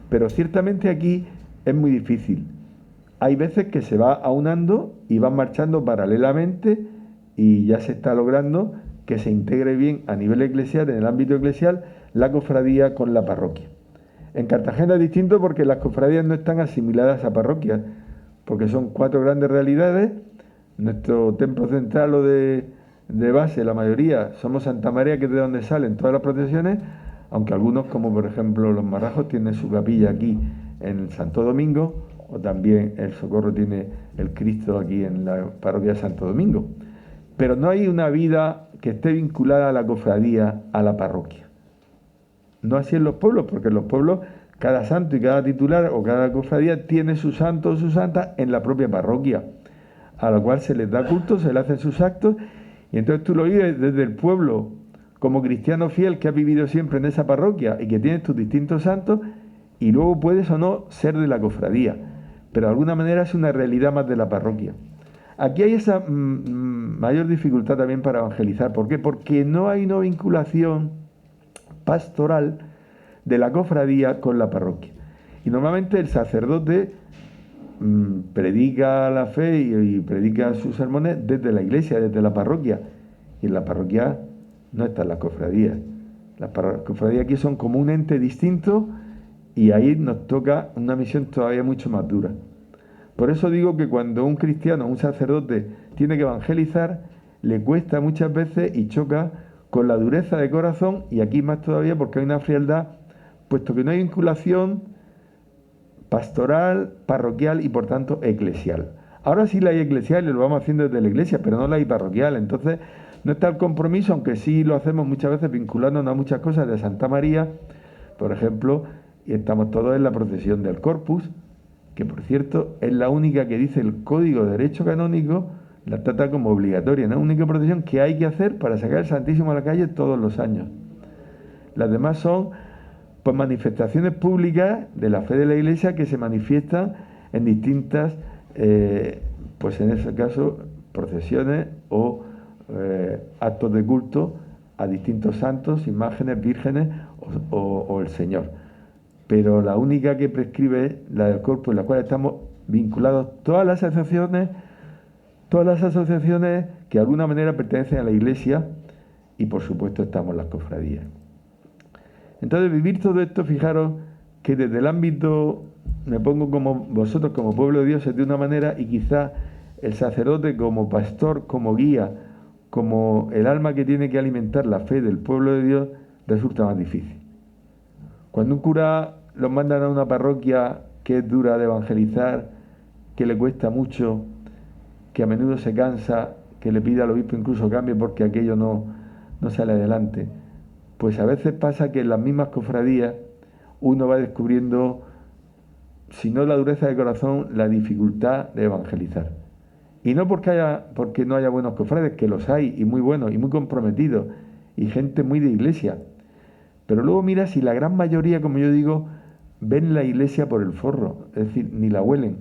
pero ciertamente aquí es muy difícil. Hay veces que se va aunando y van marchando paralelamente y ya se está logrando que se integre bien a nivel eclesial, en el ámbito eclesial, la cofradía con la parroquia. En Cartagena es distinto porque las cofradías no están asimiladas a parroquias, porque son 4 grandes realidades. Nuestro templo central o de base, la mayoría, somos Santa María, que es de donde salen todas las procesiones, aunque algunos, como por ejemplo los Marrajos, tienen su capilla aquí en Santo Domingo, o también el Socorro tiene el Cristo aquí en la parroquia de Santo Domingo. Pero no hay una vida que esté vinculada a la cofradía, a la parroquia. No así en los pueblos, porque en los pueblos cada santo y cada titular o cada cofradía tiene su santo o su santa en la propia parroquia, a la cual se les da culto, se le hacen sus actos, y entonces tú lo vives desde el pueblo como cristiano fiel que has vivido siempre en esa parroquia y que tienes tus distintos santos, y luego puedes o no ser de la cofradía, pero de alguna manera es una realidad más de la parroquia. Aquí hay esa mayor dificultad también para evangelizar. ¿Por qué? Porque no hay una vinculación pastoral de la cofradía con la parroquia. Y normalmente el sacerdote predica la fe y predica sus sermones desde la iglesia, desde la parroquia. Y en la parroquia no están las cofradías. Las cofradías aquí son como un ente distinto y ahí nos toca una misión todavía mucho más dura. Por eso digo que cuando un cristiano, un sacerdote, tiene que evangelizar, le cuesta muchas veces y choca con la dureza de corazón, y aquí más todavía porque hay una frialdad, puesto que no hay vinculación pastoral, parroquial y por tanto eclesial. Ahora sí la hay eclesial y lo vamos haciendo desde la iglesia, pero no la hay parroquial. Entonces no está el compromiso, aunque sí lo hacemos muchas veces vinculándonos a muchas cosas de Santa María, por ejemplo, y estamos todos en la procesión del Corpus, que por cierto es la única que dice el Código de Derecho Canónico, la trata como obligatoria, ¿no? Única procesión que hay que hacer para sacar el Santísimo a la calle todos los años. Las demás son pues manifestaciones públicas de la fe de la Iglesia que se manifiestan en distintas, pues en ese caso, procesiones o actos de culto a distintos santos, imágenes, vírgenes o el Señor. Pero la única que prescribe es la del Corpus, en la cual estamos vinculados todas las asociaciones que de alguna manera pertenecen a la Iglesia, y por supuesto estamos las cofradías. Entonces vivir todo esto, fijaros que desde el ámbito, me pongo como vosotros, como pueblo de Dios, es de una manera, y quizá el sacerdote como pastor, como guía, como el alma que tiene que alimentar la fe del pueblo de Dios, resulta más difícil. Cuando un cura los mandan a una parroquia que es dura de evangelizar, que le cuesta mucho, que a menudo se cansa, que le pide al obispo incluso cambie porque aquello no sale adelante, pues a veces pasa que en las mismas cofradías uno va descubriendo, si no la dureza de corazón, la dificultad de evangelizar. Y no porque no haya buenos cofrades, que los hay, y muy buenos, y muy comprometidos, y gente muy de iglesia. Pero luego mira si la gran mayoría, como yo digo, ven la iglesia por el forro, es decir, ni la huelen.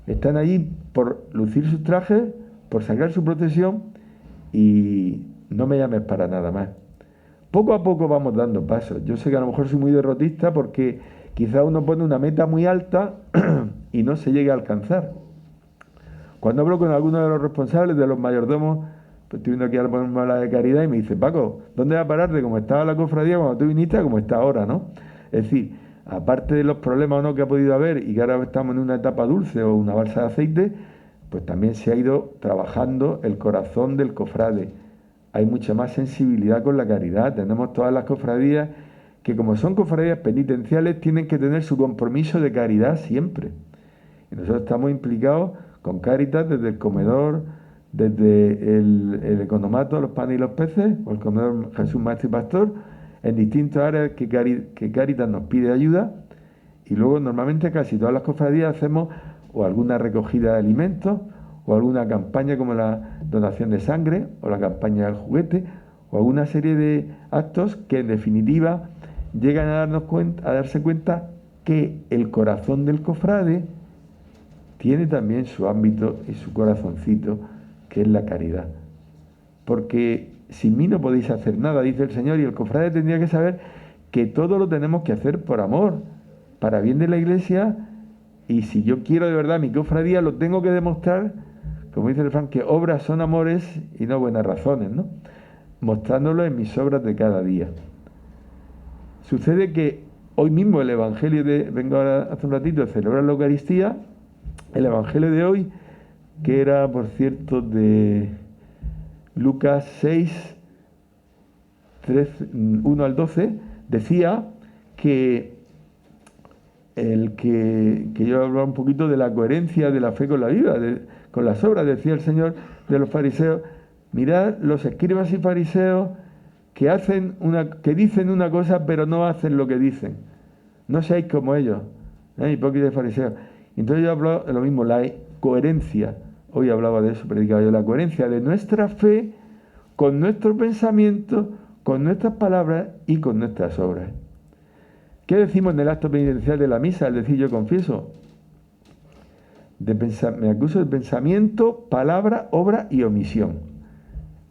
Están allí por lucir sus trajes, por sacar su procesión, y no me llames para nada más. Poco a poco vamos dando pasos. Yo sé que a lo mejor soy muy derrotista porque quizá uno pone una meta muy alta y no se llegue a alcanzar. Cuando hablo con algunos de los responsables, de los mayordomos, pues estoy viendo aquí a la de caridad y me dice, Paco, ¿dónde va a parar de cómo estaba la cofradía cuando tú viniste a cómo está ahora, ¿no? Es decir, aparte de los problemas o no que ha podido haber y que ahora estamos en una etapa dulce o una balsa de aceite, pues también se ha ido trabajando el corazón del cofrade. Hay mucha más sensibilidad con la caridad. Tenemos todas las cofradías que, como son cofradías penitenciales, tienen que tener su compromiso de caridad siempre. Y nosotros estamos implicados con Cáritas desde el comedor, desde el economato, los panes y los peces, o el comedor Jesús Maestro y Pastor, en distintas áreas que Cáritas nos pide ayuda. Y luego normalmente casi todas las cofradías hacemos o alguna recogida de alimentos, o alguna campaña como la donación de sangre, o la campaña del juguete, o alguna serie de actos que en definitiva llegan a darse cuenta que el corazón del cofrade tiene también su ámbito y su corazoncito, que es la caridad. Porque sin mí no podéis hacer nada, dice el Señor, y el cofrade tendría que saber que todo lo tenemos que hacer por amor, para bien de la Iglesia, y si yo quiero de verdad mi cofradía, lo tengo que demostrar, como dice el refrán, que obras son amores y no buenas razones, ¿no? Mostrándolo en mis obras de cada día. Sucede que hoy mismo el Evangelio vengo ahora hace un ratito de celebrar la Eucaristía, el Evangelio de hoy, que era, por cierto, de Lucas 6, 1 al 12, Decía que yo hablaba un poquito de la coherencia de la fe con la vida, con las obras. Decía el Señor de los fariseos: mirad los escribas y fariseos que dicen una cosa pero no hacen lo que dicen. No seáis como ellos, hipócritas y fariseos. Entonces yo hablo de lo mismo, la coherencia. Hoy hablaba de eso, predicaba yo, la coherencia de nuestra fe con nuestro pensamiento, con nuestras palabras y con nuestras obras. ¿Qué decimos en el acto penitencial de la misa al decir yo confieso? Me acuso de pensamiento, palabra, obra y omisión,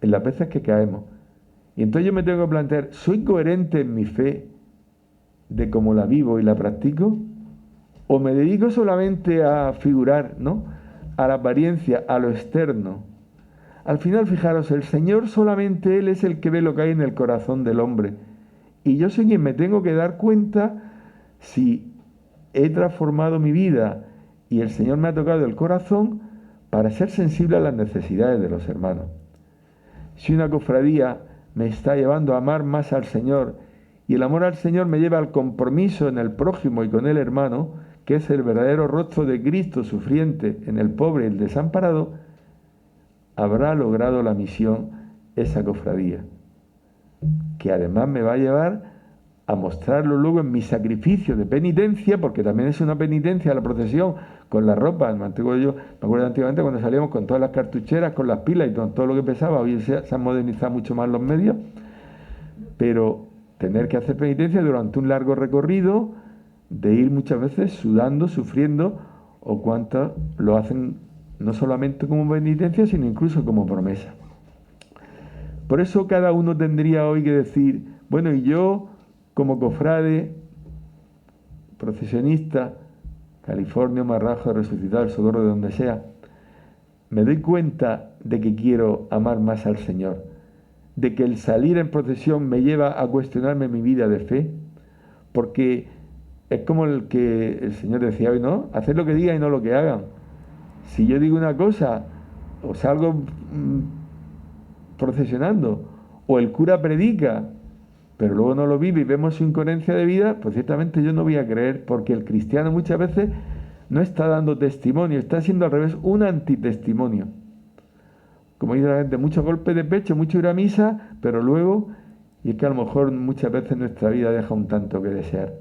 en las veces que caemos. Y entonces yo me tengo que plantear, ¿soy coherente en mi fe de cómo la vivo y la practico? ¿O me dedico solamente a figurar, ¿no?, a la apariencia, a lo externo? Al final, fijaros, el Señor solamente Él es el que ve lo que hay en el corazón del hombre. Y yo soy quien me tengo que dar cuenta si he transformado mi vida y el Señor me ha tocado el corazón para ser sensible a las necesidades de los hermanos. Si una cofradía me está llevando a amar más al Señor y el amor al Señor me lleva al compromiso en el prójimo y con el hermano, que es el verdadero rostro de Cristo sufriente en el pobre y el desamparado, habrá logrado la misión esa cofradía, que además me va a llevar a mostrarlo luego en mi sacrificio de penitencia, porque también es una penitencia la procesión con la ropa. Me acuerdo antiguamente cuando salíamos con todas las cartucheras, con las pilas y con todo lo que pesaba. Hoy se han modernizado mucho más los medios, pero tener que hacer penitencia durante un largo recorrido, de ir muchas veces sudando, sufriendo, o cuántos lo hacen no solamente como penitencia, sino incluso como promesa. Por eso cada uno tendría hoy que decir, bueno, y yo como cofrade, procesionista, California, Marrajo, Resucitado, el Socorro, de donde sea, me doy cuenta de que quiero amar más al Señor, de que el salir en procesión me lleva a cuestionarme mi vida de fe, porque es como el que el Señor decía hoy, ¿no? Hacer lo que digan y no lo que hagan. Si yo digo una cosa, o salgo procesionando, o el cura predica, pero luego no lo vive y vemos su incoherencia de vida, pues ciertamente yo no voy a creer, porque el cristiano muchas veces no está dando testimonio, está siendo al revés un antitestimonio. Como dice la gente, muchos golpes de pecho, mucho ir a misa, pero luego, y es que a lo mejor muchas veces nuestra vida deja un tanto que desear.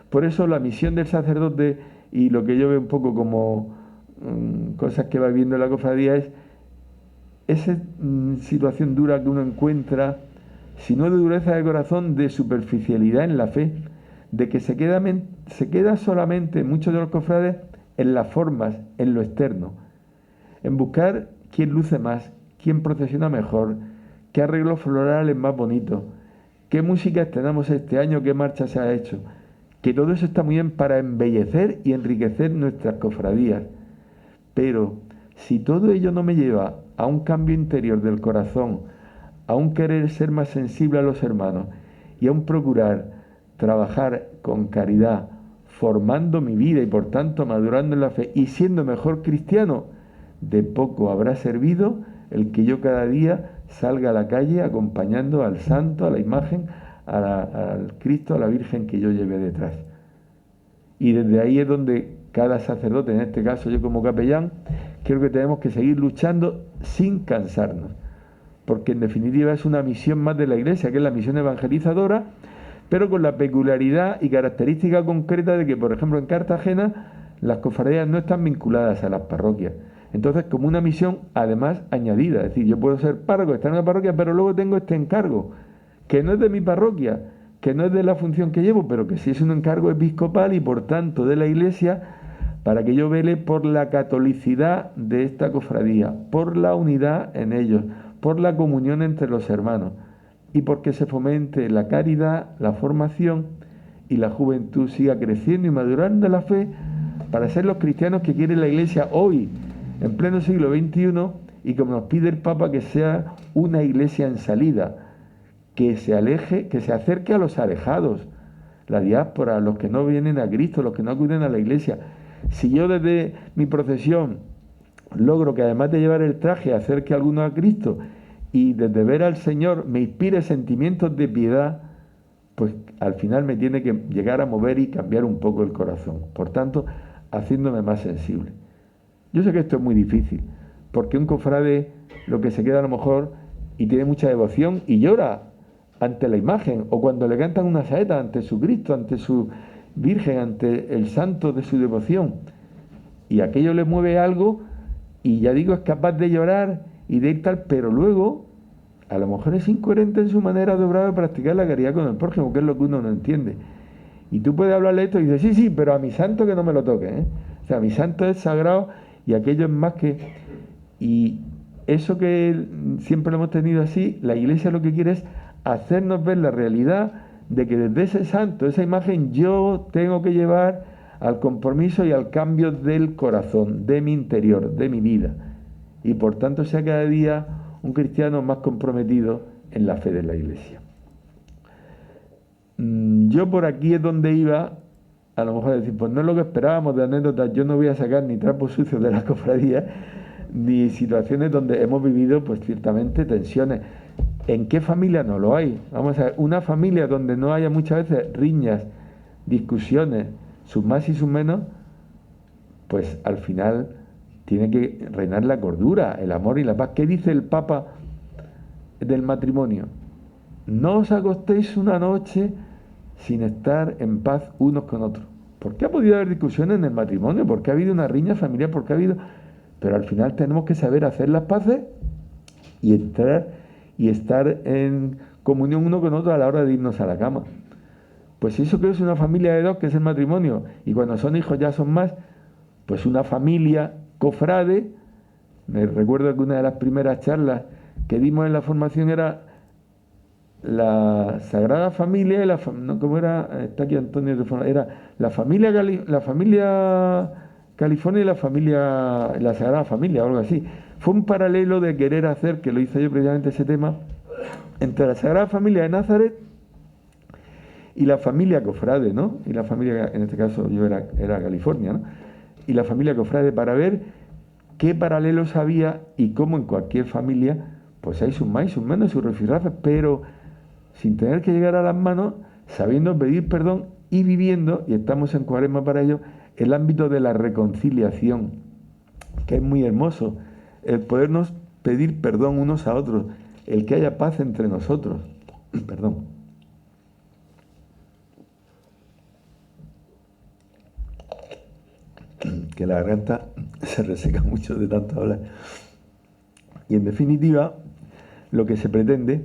Por eso la misión del sacerdote, y lo que yo veo un poco como cosas que va viendo la cofradía, es esa situación dura que uno encuentra, si no de dureza de corazón, de superficialidad en la fe, de que se queda solamente muchos de los cofrades en las formas, en lo externo, en buscar quién luce más, quién procesiona mejor, qué arreglos florales más bonitos, qué música estrenamos este año, qué marcha se ha hecho, que todo eso está muy bien para embellecer y enriquecer nuestras cofradías, pero si todo ello no me lleva a un cambio interior del corazón, a un querer ser más sensible a los hermanos y a un procurar trabajar con caridad, formando mi vida y por tanto madurando en la fe y siendo mejor cristiano, de poco habrá servido el que yo cada día salga a la calle acompañando al santo, a la imagen, al Cristo, a la Virgen que yo llevé detrás. Y desde ahí es donde cada sacerdote, en este caso yo como capellán, creo que tenemos que seguir luchando sin cansarnos, porque en definitiva es una misión más de la Iglesia, que es la misión evangelizadora, pero con la peculiaridad y característica concreta de que, por ejemplo, en Cartagena las cofradías no están vinculadas a las parroquias. Entonces, como una misión además añadida, es decir, yo puedo ser párroco, estar en una parroquia, pero luego tengo este encargo, que no es de mi parroquia, que no es de la función que llevo, pero que sí es un encargo episcopal y por tanto de la Iglesia, para que yo vele por la catolicidad de esta cofradía, por la unidad en ellos, por la comunión entre los hermanos y porque se fomente la caridad, la formación y la juventud siga creciendo y madurando en la fe para ser los cristianos que quiere la Iglesia hoy, en pleno siglo XXI, y como nos pide el Papa, que sea una Iglesia en salida, que se aleje, que se acerque a los alejados, la diáspora, los que no vienen a Cristo, los que no acuden a la Iglesia. Si yo desde mi procesión logro que además de llevar el traje acerque a alguno a Cristo y desde ver al Señor me inspire sentimientos de piedad, pues al final me tiene que llegar a mover y cambiar un poco el corazón. Por tanto, haciéndome más sensible. Yo sé que esto es muy difícil, porque un cofrade lo que se queda a lo mejor y tiene mucha devoción y llora ante la imagen, o cuando le cantan una saeta ante su Cristo, ante su Virgen, ante el santo de su devoción, y aquello le mueve algo, y ya digo, es capaz de llorar y de ir tal, pero luego a lo mejor es incoherente en su manera de obrar o practicar la caridad con el prójimo, que es lo que uno no entiende. Y tú puedes hablarle esto y dices, sí, sí, pero a mi santo que no me lo toque, ¿eh? O sea, mi santo es sagrado y aquello es más que... Y eso que siempre lo hemos tenido así, la Iglesia lo que quiere es hacernos ver la realidad de que desde ese santo, esa imagen, yo tengo que llevar al compromiso y al cambio del corazón, de mi interior, de mi vida. Y por tanto sea cada día un cristiano más comprometido en la fe de la Iglesia. Yo por aquí es donde iba, a lo mejor decir, pues no es lo que esperábamos de anécdotas, yo no voy a sacar ni trapos sucios de la cofradía, ni situaciones donde hemos vivido, pues ciertamente, tensiones. ¿En qué familia no lo hay? Vamos a ver, una familia donde no haya muchas veces riñas, discusiones, sus más y sus menos, pues al final tiene que reinar la cordura, el amor y la paz. ¿Qué dice el Papa del matrimonio? No os acostéis una noche sin estar en paz unos con otros. ¿Por qué ha podido haber discusiones en el matrimonio? ¿Por qué ha habido una riña familiar? ¿Por qué ha habido...? Pero al final tenemos que saber hacer las paces y entrar y estar en comunión uno con otro a la hora de irnos a la cama. Pues si eso que es una familia de dos, que es el matrimonio, y cuando son hijos ya son más, pues una familia cofrade. Me recuerdo que una de las primeras charlas que dimos en la formación era la Sagrada Familia y no, ¿cómo era? Está aquí Antonio, era la familia California y la Sagrada Familia, o algo así. Fue un paralelo de querer hacer, que lo hice yo precisamente ese tema, entre la Sagrada Familia de Nazaret y la familia cofrade, ¿no? Y la familia, en este caso yo era California, ¿no? Y la familia cofrade, para ver qué paralelos había y cómo en cualquier familia, pues hay sus más y sus menos, sus rifirrafes, pero sin tener que llegar a las manos, sabiendo pedir perdón y viviendo, y estamos en Cuaresma para ello, el ámbito de la reconciliación, que es muy hermoso, el podernos pedir perdón unos a otros, el que haya paz entre nosotros. Perdón. Que la garganta se reseca mucho de tanto hablar. Y en definitiva, lo que se pretende,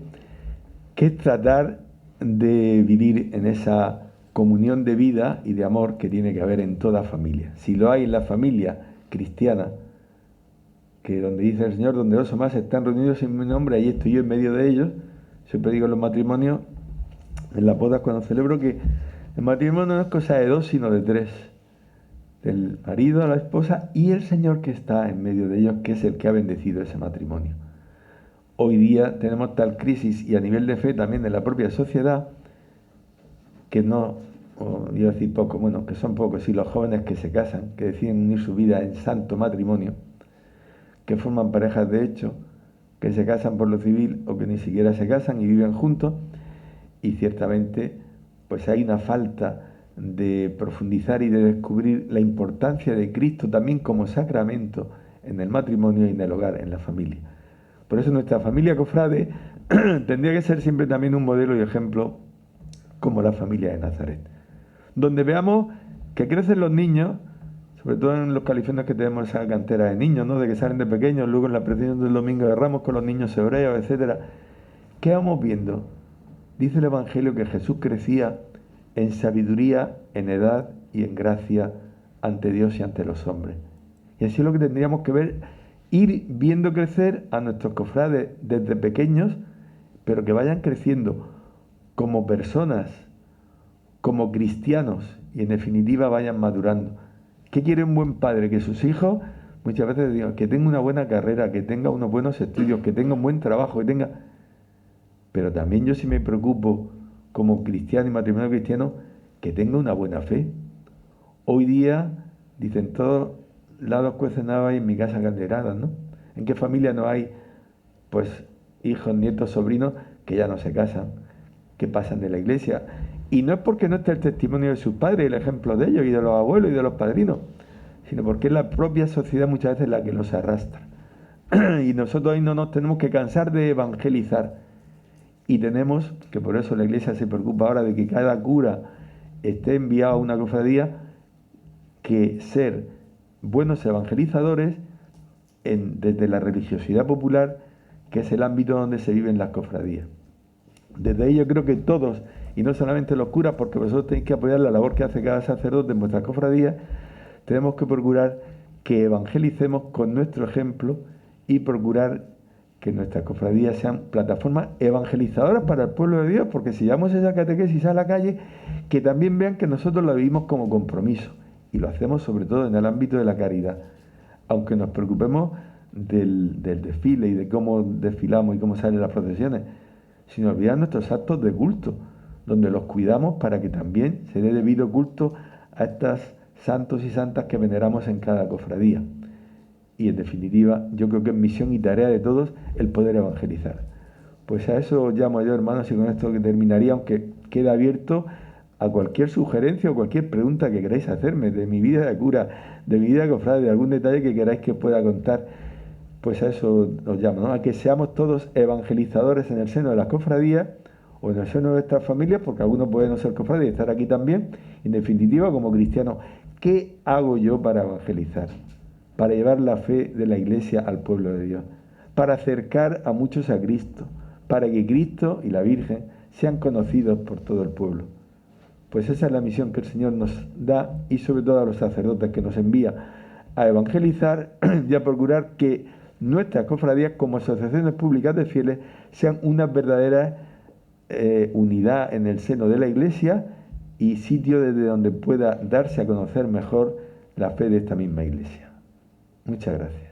que es tratar de vivir en esa comunión de vida y de amor que tiene que haber en toda familia. Si lo hay en la familia cristiana, que donde dice el Señor, donde dos o más están reunidos en mi nombre, ahí estoy yo en medio de ellos. Siempre digo en los matrimonios, en las bodas cuando celebro, que el matrimonio no es cosa de dos, sino de tres. Del marido, la esposa y el Señor que está en medio de ellos, que es el que ha bendecido ese matrimonio. Hoy día tenemos tal crisis, y a nivel de fe también en la propia sociedad, que no, iba a decir poco, bueno, que son pocos, y los jóvenes que se casan, que deciden unir su vida en santo matrimonio, que forman parejas de hecho, que se casan por lo civil o que ni siquiera se casan y viven juntos, y ciertamente pues hay una falta de profundizar y de descubrir la importancia de Cristo también como sacramento en el matrimonio y en el hogar, en la familia. Por eso nuestra familia cofrade tendría que ser siempre también un modelo y ejemplo como la familia de Nazaret, donde veamos que crecen los niños, sobre todo en los californios que tenemos esa cantera de niños, ¿no? De que salen de pequeños, luego en la procesión del Domingo de Ramos con los niños hebreos, etcétera. ¿Qué vamos viendo? Dice el Evangelio que Jesús crecía en sabiduría, en edad y en gracia ante Dios y ante los hombres. Y así es lo que tendríamos que ver, ir viendo crecer a nuestros cofrades desde pequeños, pero que vayan creciendo como personas, como cristianos, y en definitiva vayan madurando. ¿Qué quiere un buen padre? Que sus hijos, muchas veces digan, que tenga una buena carrera, que tenga unos buenos estudios, que tenga un buen trabajo, que tenga... Pero también yo sí me preocupo, como cristiano y matrimonio cristiano, que tenga una buena fe. Hoy día, dicen, todos lados cuecen habas y en mi casa calderadas, ¿no? ¿En qué familia no hay, pues, hijos, nietos, sobrinos que ya no se casan, que pasan de la iglesia. Y no es porque no esté el testimonio de sus padres, el ejemplo de ellos y de los abuelos y de los padrinos, sino porque es la propia sociedad muchas veces la que los arrastra. Y nosotros ahí no nos tenemos que cansar de evangelizar. Y tenemos, que por eso la iglesia se preocupa ahora de que cada cura esté enviado a una cofradía, que ser buenos evangelizadores desde la religiosidad popular, que es el ámbito donde se viven las cofradías. Desde ahí yo creo que todos, y no solamente los curas, porque vosotros tenéis que apoyar la labor que hace cada sacerdote en vuestras cofradías, tenemos que procurar que evangelicemos con nuestro ejemplo y procurar que nuestras cofradías sean plataformas evangelizadoras para el pueblo de Dios, porque si llevamos esa catequesis a la calle, que también vean que nosotros la vivimos como compromiso, y lo hacemos sobre todo en el ámbito de la caridad. Aunque nos preocupemos del desfile y de cómo desfilamos y cómo salen las procesiones, sin olvidar nuestros actos de culto, donde los cuidamos para que también se dé debido culto a estos santos y santas que veneramos en cada cofradía. Y en definitiva, yo creo que es misión y tarea de todos el poder evangelizar. Pues a eso os llamo yo, hermanos, y con esto terminaría, aunque queda abierto a cualquier sugerencia o cualquier pregunta que queráis hacerme de mi vida de cura, de mi vida de cofrade, de algún detalle que queráis que pueda contar. Pues a eso os llamo, ¿no? A que seamos todos evangelizadores en el seno de las cofradías o en el seno de nuestras familias, porque algunos pueden no ser cofrades y estar aquí también. En definitiva, como cristianos, ¿qué hago yo para evangelizar? Para llevar la fe de la Iglesia al pueblo de Dios, para acercar a muchos a Cristo, para que Cristo y la Virgen sean conocidos por todo el pueblo. Pues esa es la misión que el Señor nos da, y sobre todo a los sacerdotes que nos envía a evangelizar y a procurar que nuestras cofradías como asociaciones públicas de fieles sean una verdadera unidad en el seno de la Iglesia y sitio desde donde pueda darse a conocer mejor la fe de esta misma Iglesia. Muchas gracias.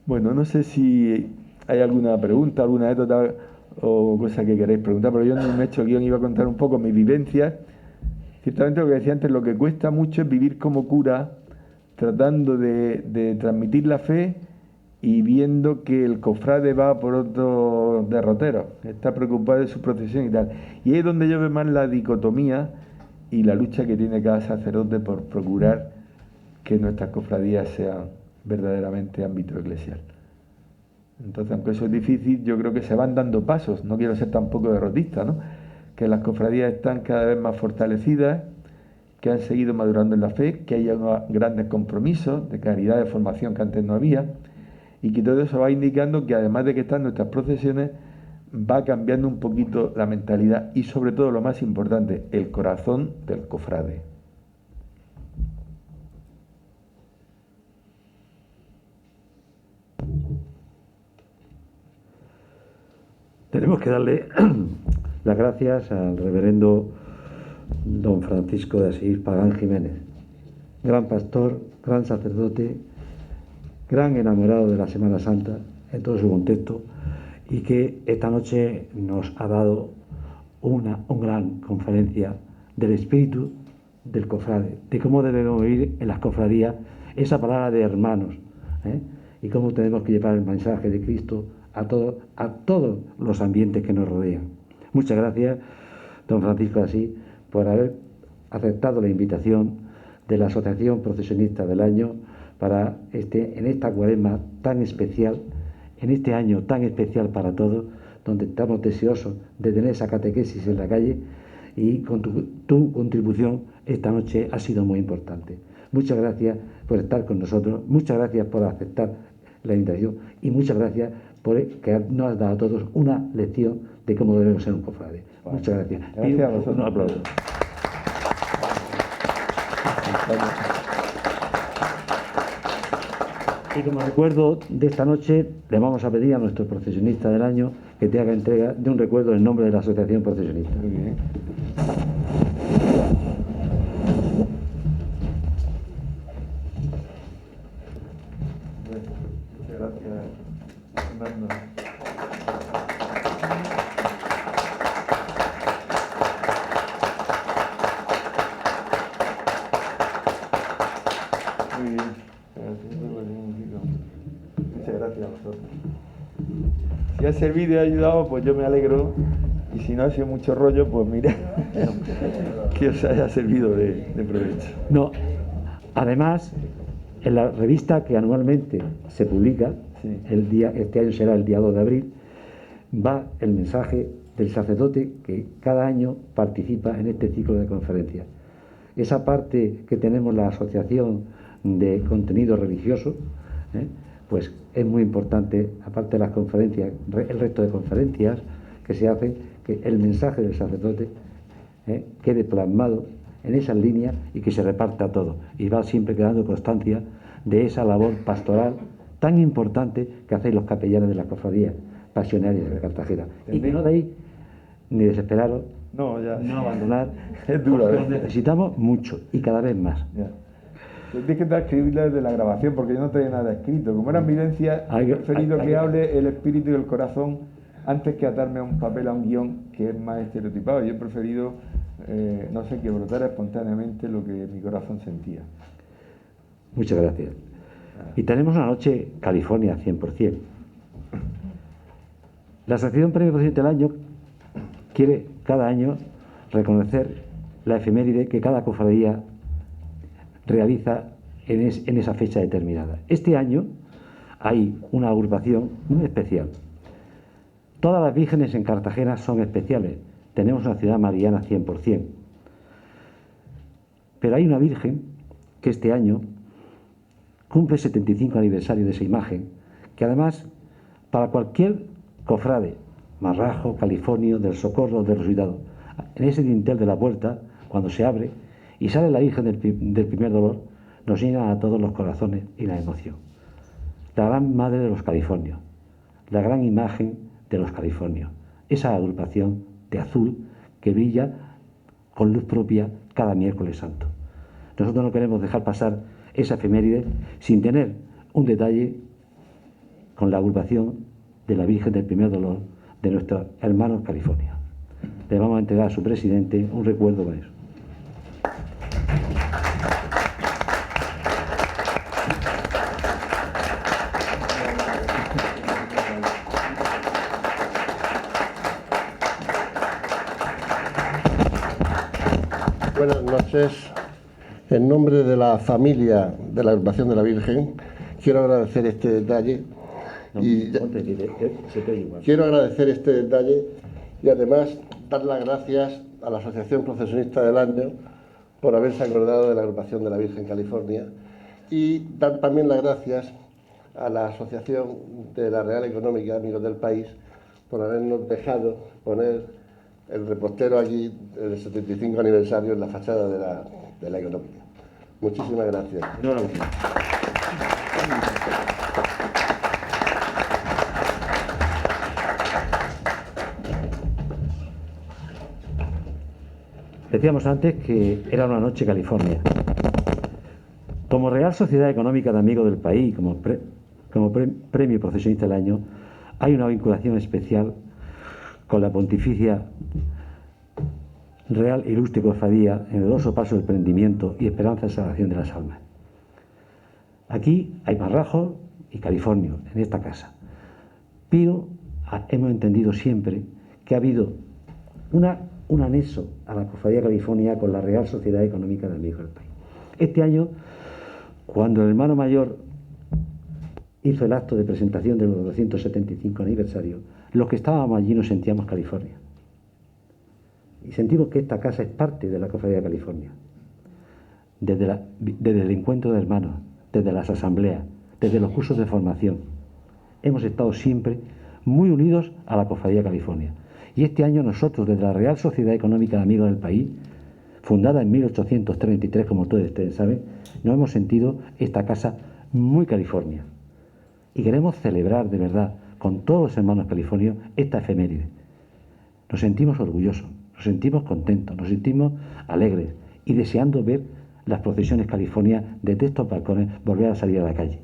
Bueno, no sé si hay alguna pregunta, alguna anécdota o cosa que queráis preguntar, pero yo no me he hecho guión, iba a contar un poco mi vivencia. Ciertamente lo que decía antes, lo que cuesta mucho es vivir como cura, tratando de transmitir la fe y viendo que el cofrade va por otro derrotero, está preocupado de su procesión y tal. Y ahí es donde yo veo más la dicotomía y la lucha que tiene cada sacerdote por procurar que nuestras cofradías sean verdaderamente ámbito eclesial. Entonces, aunque eso es difícil, yo creo que se van dando pasos. No quiero ser tampoco derrotista, ¿no? Que las cofradías están cada vez más fortalecidas, que han seguido madurando en la fe, que hay unos grandes compromisos de caridad, de formación que antes no había, y que todo eso va indicando que además de que están nuestras procesiones, va cambiando un poquito la mentalidad y sobre todo lo más importante, el corazón del cofrade. Tenemos que darle las gracias al reverendo don Francisco de Asís Pagán Jiménez, gran pastor, gran sacerdote, gran enamorado de la Semana Santa en todo su contexto, y que esta noche nos ha dado una gran conferencia del espíritu del cofrade, de cómo debemos vivir en las cofradías esa palabra de hermanos, y cómo tenemos que llevar el mensaje de Cristo a todos los ambientes que nos rodean. Muchas gracias, don Francisco de Asís, por haber aceptado la invitación de la Asociación Procesionista del Año para en esta cuaresma tan especial, en este año tan especial para todos, donde estamos deseosos de tener esa catequesis en la calle, y con tu contribución esta noche ha sido muy importante. Muchas gracias por estar con nosotros, muchas gracias por aceptar la invitación y muchas gracias por que nos has dado a todos una lección de cómo debemos ser un cofrade. Bueno, muchas gracias. Gracias a vosotros. Un aplauso. Y como recuerdo de esta noche, le vamos a pedir a nuestro procesionista del año que te haga entrega de un recuerdo en nombre de la Asociación Procesionista. Muy bien. Muchas gracias, Fernando. Muy bien. Muchas gracias a vosotros. Si ha servido y ha ayudado, pues yo me alegro. Y si no ha sido mucho rollo, pues mira, que os haya servido de provecho. No, además, en la revista que anualmente se publica, sí, este año será el día 2 de abril, va el mensaje del sacerdote que cada año participa en este ciclo de conferencias. Esa parte que tenemos la Asociación de Contenido Religioso, pues es muy importante, aparte de las conferencias, el resto de conferencias que se hacen, que el mensaje del sacerdote quede plasmado en esas líneas y que se reparta todo. Y va siempre quedando constancia de esa labor pastoral tan importante que hacéis los capellanes de las cofradías pasionarias de Cartagena. Y que no deis ni desesperaros, no abandonar, es duro, porque os necesitamos mucho y cada vez más. Ya. Tienes que transcribirla desde la grabación porque yo no tenía nada escrito. Como eran vivencias, he preferido que hable el espíritu y el corazón antes que atarme a un papel, a un guión que es más estereotipado. Yo he preferido, no sé, que brotara espontáneamente lo que mi corazón sentía. Muchas gracias. Y tenemos una noche California 100%. La Asociación Premio Presidente del Año quiere cada año reconocer la efeméride que cada cofradía realiza en esa fecha determinada. Este año hay una agrupación muy especial. Todas las vírgenes en Cartagena son especiales. Tenemos una ciudad mariana 100%. Pero hay una virgen que este año cumple el 75 aniversario de esa imagen, que además, para cualquier cofrade, Marrajo, Californio, del Socorro, del Resucitado, en ese dintel de la puerta, cuando se abre y sale la Virgen del Primer Dolor, nos llena a todos los corazones y la emoción. La gran madre de los californios, la gran imagen de los californios, esa agrupación de azul que brilla con luz propia cada miércoles santo. Nosotros no queremos dejar pasar esa efeméride sin tener un detalle con la agrupación de la Virgen del Primer Dolor de nuestros hermanos California. Le vamos a entregar a su presidente un recuerdo con eso. Buenas noches. En nombre de la familia de la agrupación de la Virgen, quiero agradecer este detalle. Quiero agradecer este detalle y además dar las gracias a la Asociación Procesionista del Año por haberse acordado de la agrupación de la Virgen California y dar también las gracias a la Asociación de la Real Económica Amigos del País por habernos dejado poner el repostero allí del 75 aniversario en la fachada de la Económica. Muchísimas gracias. Decíamos antes que era una noche California. Como Real Sociedad Económica de Amigos del País, como Premio Procesionista del Año, hay una vinculación especial con la Pontificia Real Ilustre Cofradía en el Doloroso Paso del Prendimiento y Esperanza de Salvación de las Almas. Aquí hay Marrajo y Californio en esta casa, pero hemos entendido siempre que ha habido un anexo a la Cofradía California con la Real Sociedad Económica de Amigos del País. Este año, cuando el hermano mayor hizo el acto de presentación de los 275 aniversarios, los que estábamos allí nos sentíamos California. Y sentimos que esta casa es parte de la Cofradía de California. Desde el encuentro de hermanos, desde las asambleas, desde los cursos de formación. Hemos estado siempre muy unidos a la Cofradía de California. Y este año nosotros, desde la Real Sociedad Económica de Amigos del País, fundada en 1833, como todos ustedes saben, nos hemos sentido esta casa muy California. Y queremos celebrar de verdad, con todos los hermanos californios, esta efeméride. Nos sentimos orgullosos, nos sentimos contentos, nos sentimos alegres y deseando ver las procesiones California desde estos balcones volver a salir a la calle.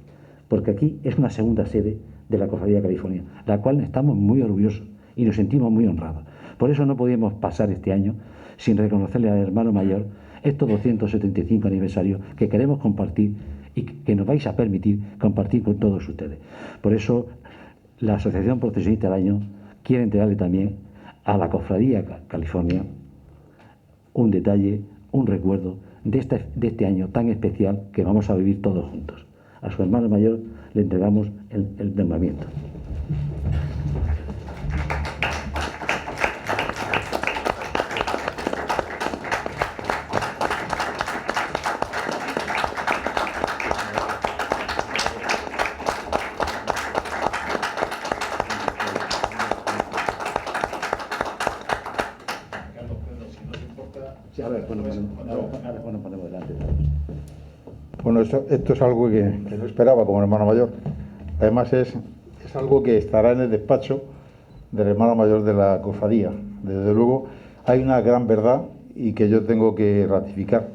Porque aquí es una segunda sede de la Cofradía de California, la cual estamos muy orgullosos y nos sentimos muy honrados. Por eso no podíamos pasar este año sin reconocerle al hermano mayor estos 275 aniversarios que queremos compartir y que nos vais a permitir compartir con todos ustedes. Por eso, la Asociación Procesionista del Año quiere entregarle también a la Cofradía California un detalle, un recuerdo de este año tan especial que vamos a vivir todos juntos. A su hermano mayor le entregamos el nombramiento. Bueno, esto es algo que no esperaba como hermano mayor. Además es algo que estará en el despacho del hermano mayor de la cofradía. Desde luego hay una gran verdad y que yo tengo que ratificar.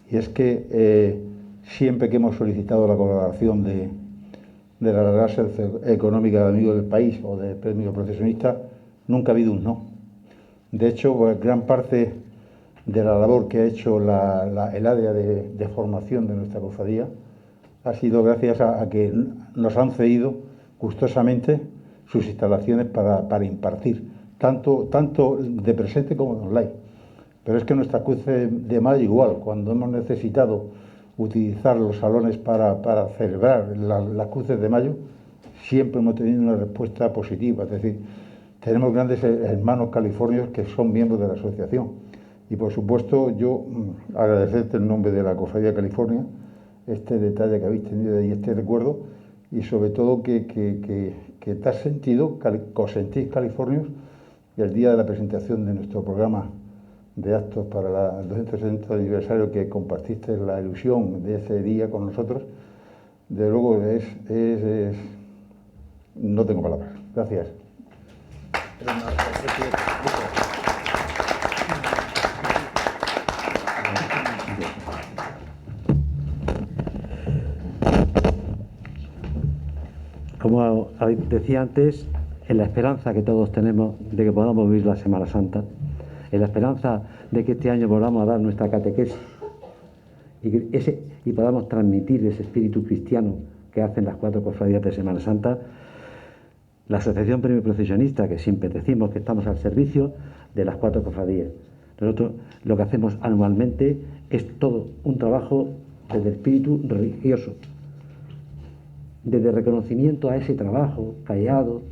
Y es que siempre que hemos solicitado la colaboración de la Real Asociación Económica de Amigos del País o del Premio Procesionista, nunca ha habido un no. De hecho, pues, gran parte de la labor que ha hecho el área de formación de nuestra cofradía ha sido gracias a que nos han cedido gustosamente sus instalaciones para impartir, tanto de presente como de online. Pero es que nuestra Cruz de Mayo igual, cuando hemos necesitado utilizar los salones para celebrar las Cruces de Mayo, siempre hemos tenido una respuesta positiva. Es decir, tenemos grandes hermanos californios que son miembros de la asociación. Y por supuesto, yo agradecerte en nombre de la Cofradía California este detalle que habéis tenido y este recuerdo, y sobre todo que te has sentido, que os sentís californios, y el día de la presentación de nuestro programa de actos para el 260 aniversario, que compartiste la ilusión de ese día con nosotros, de luego no tengo palabras. Gracias. Como decía antes, en la esperanza que todos tenemos de que podamos vivir la Semana Santa, en la esperanza de que este año volvamos a dar nuestra catequesis y podamos transmitir ese espíritu cristiano que hacen las 4 cofradías de Semana Santa, la Asociación Premio Procesionista, que siempre decimos que estamos al servicio de las 4 cofradías. Nosotros lo que hacemos anualmente es todo un trabajo desde el espíritu religioso, desde reconocimiento a ese trabajo callado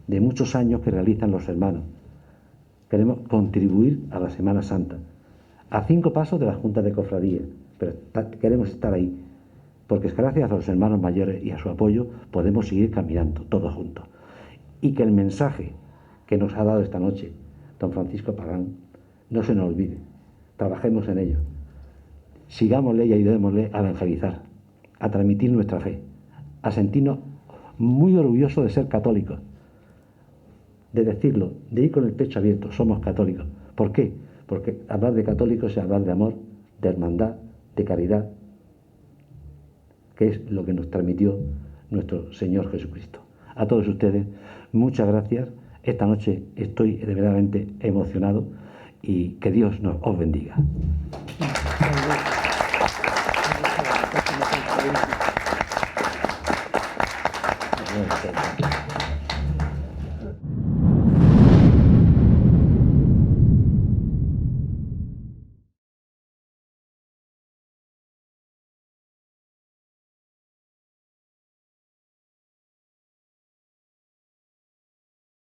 de muchos años que realizan los hermanos. Queremos contribuir a la Semana Santa, a 5 pasos de la Junta de Cofradías, pero queremos estar ahí, porque es gracias a los hermanos mayores y a su apoyo podemos seguir caminando todos juntos. Y que el mensaje que nos ha dado esta noche don Francisco Pagán no se nos olvide. Trabajemos en ello. Sigámosle y ayudémosle a evangelizar, a transmitir nuestra fe, a sentirnos muy orgullosos de ser católicos, de decirlo, de ir con el pecho abierto, somos católicos. ¿Por qué? Porque hablar de católicos es hablar de amor, de hermandad, de caridad, que es lo que nos transmitió nuestro Señor Jesucristo. A todos ustedes, muchas gracias. Esta noche estoy verdaderamente emocionado y que Dios os bendiga. Gracias.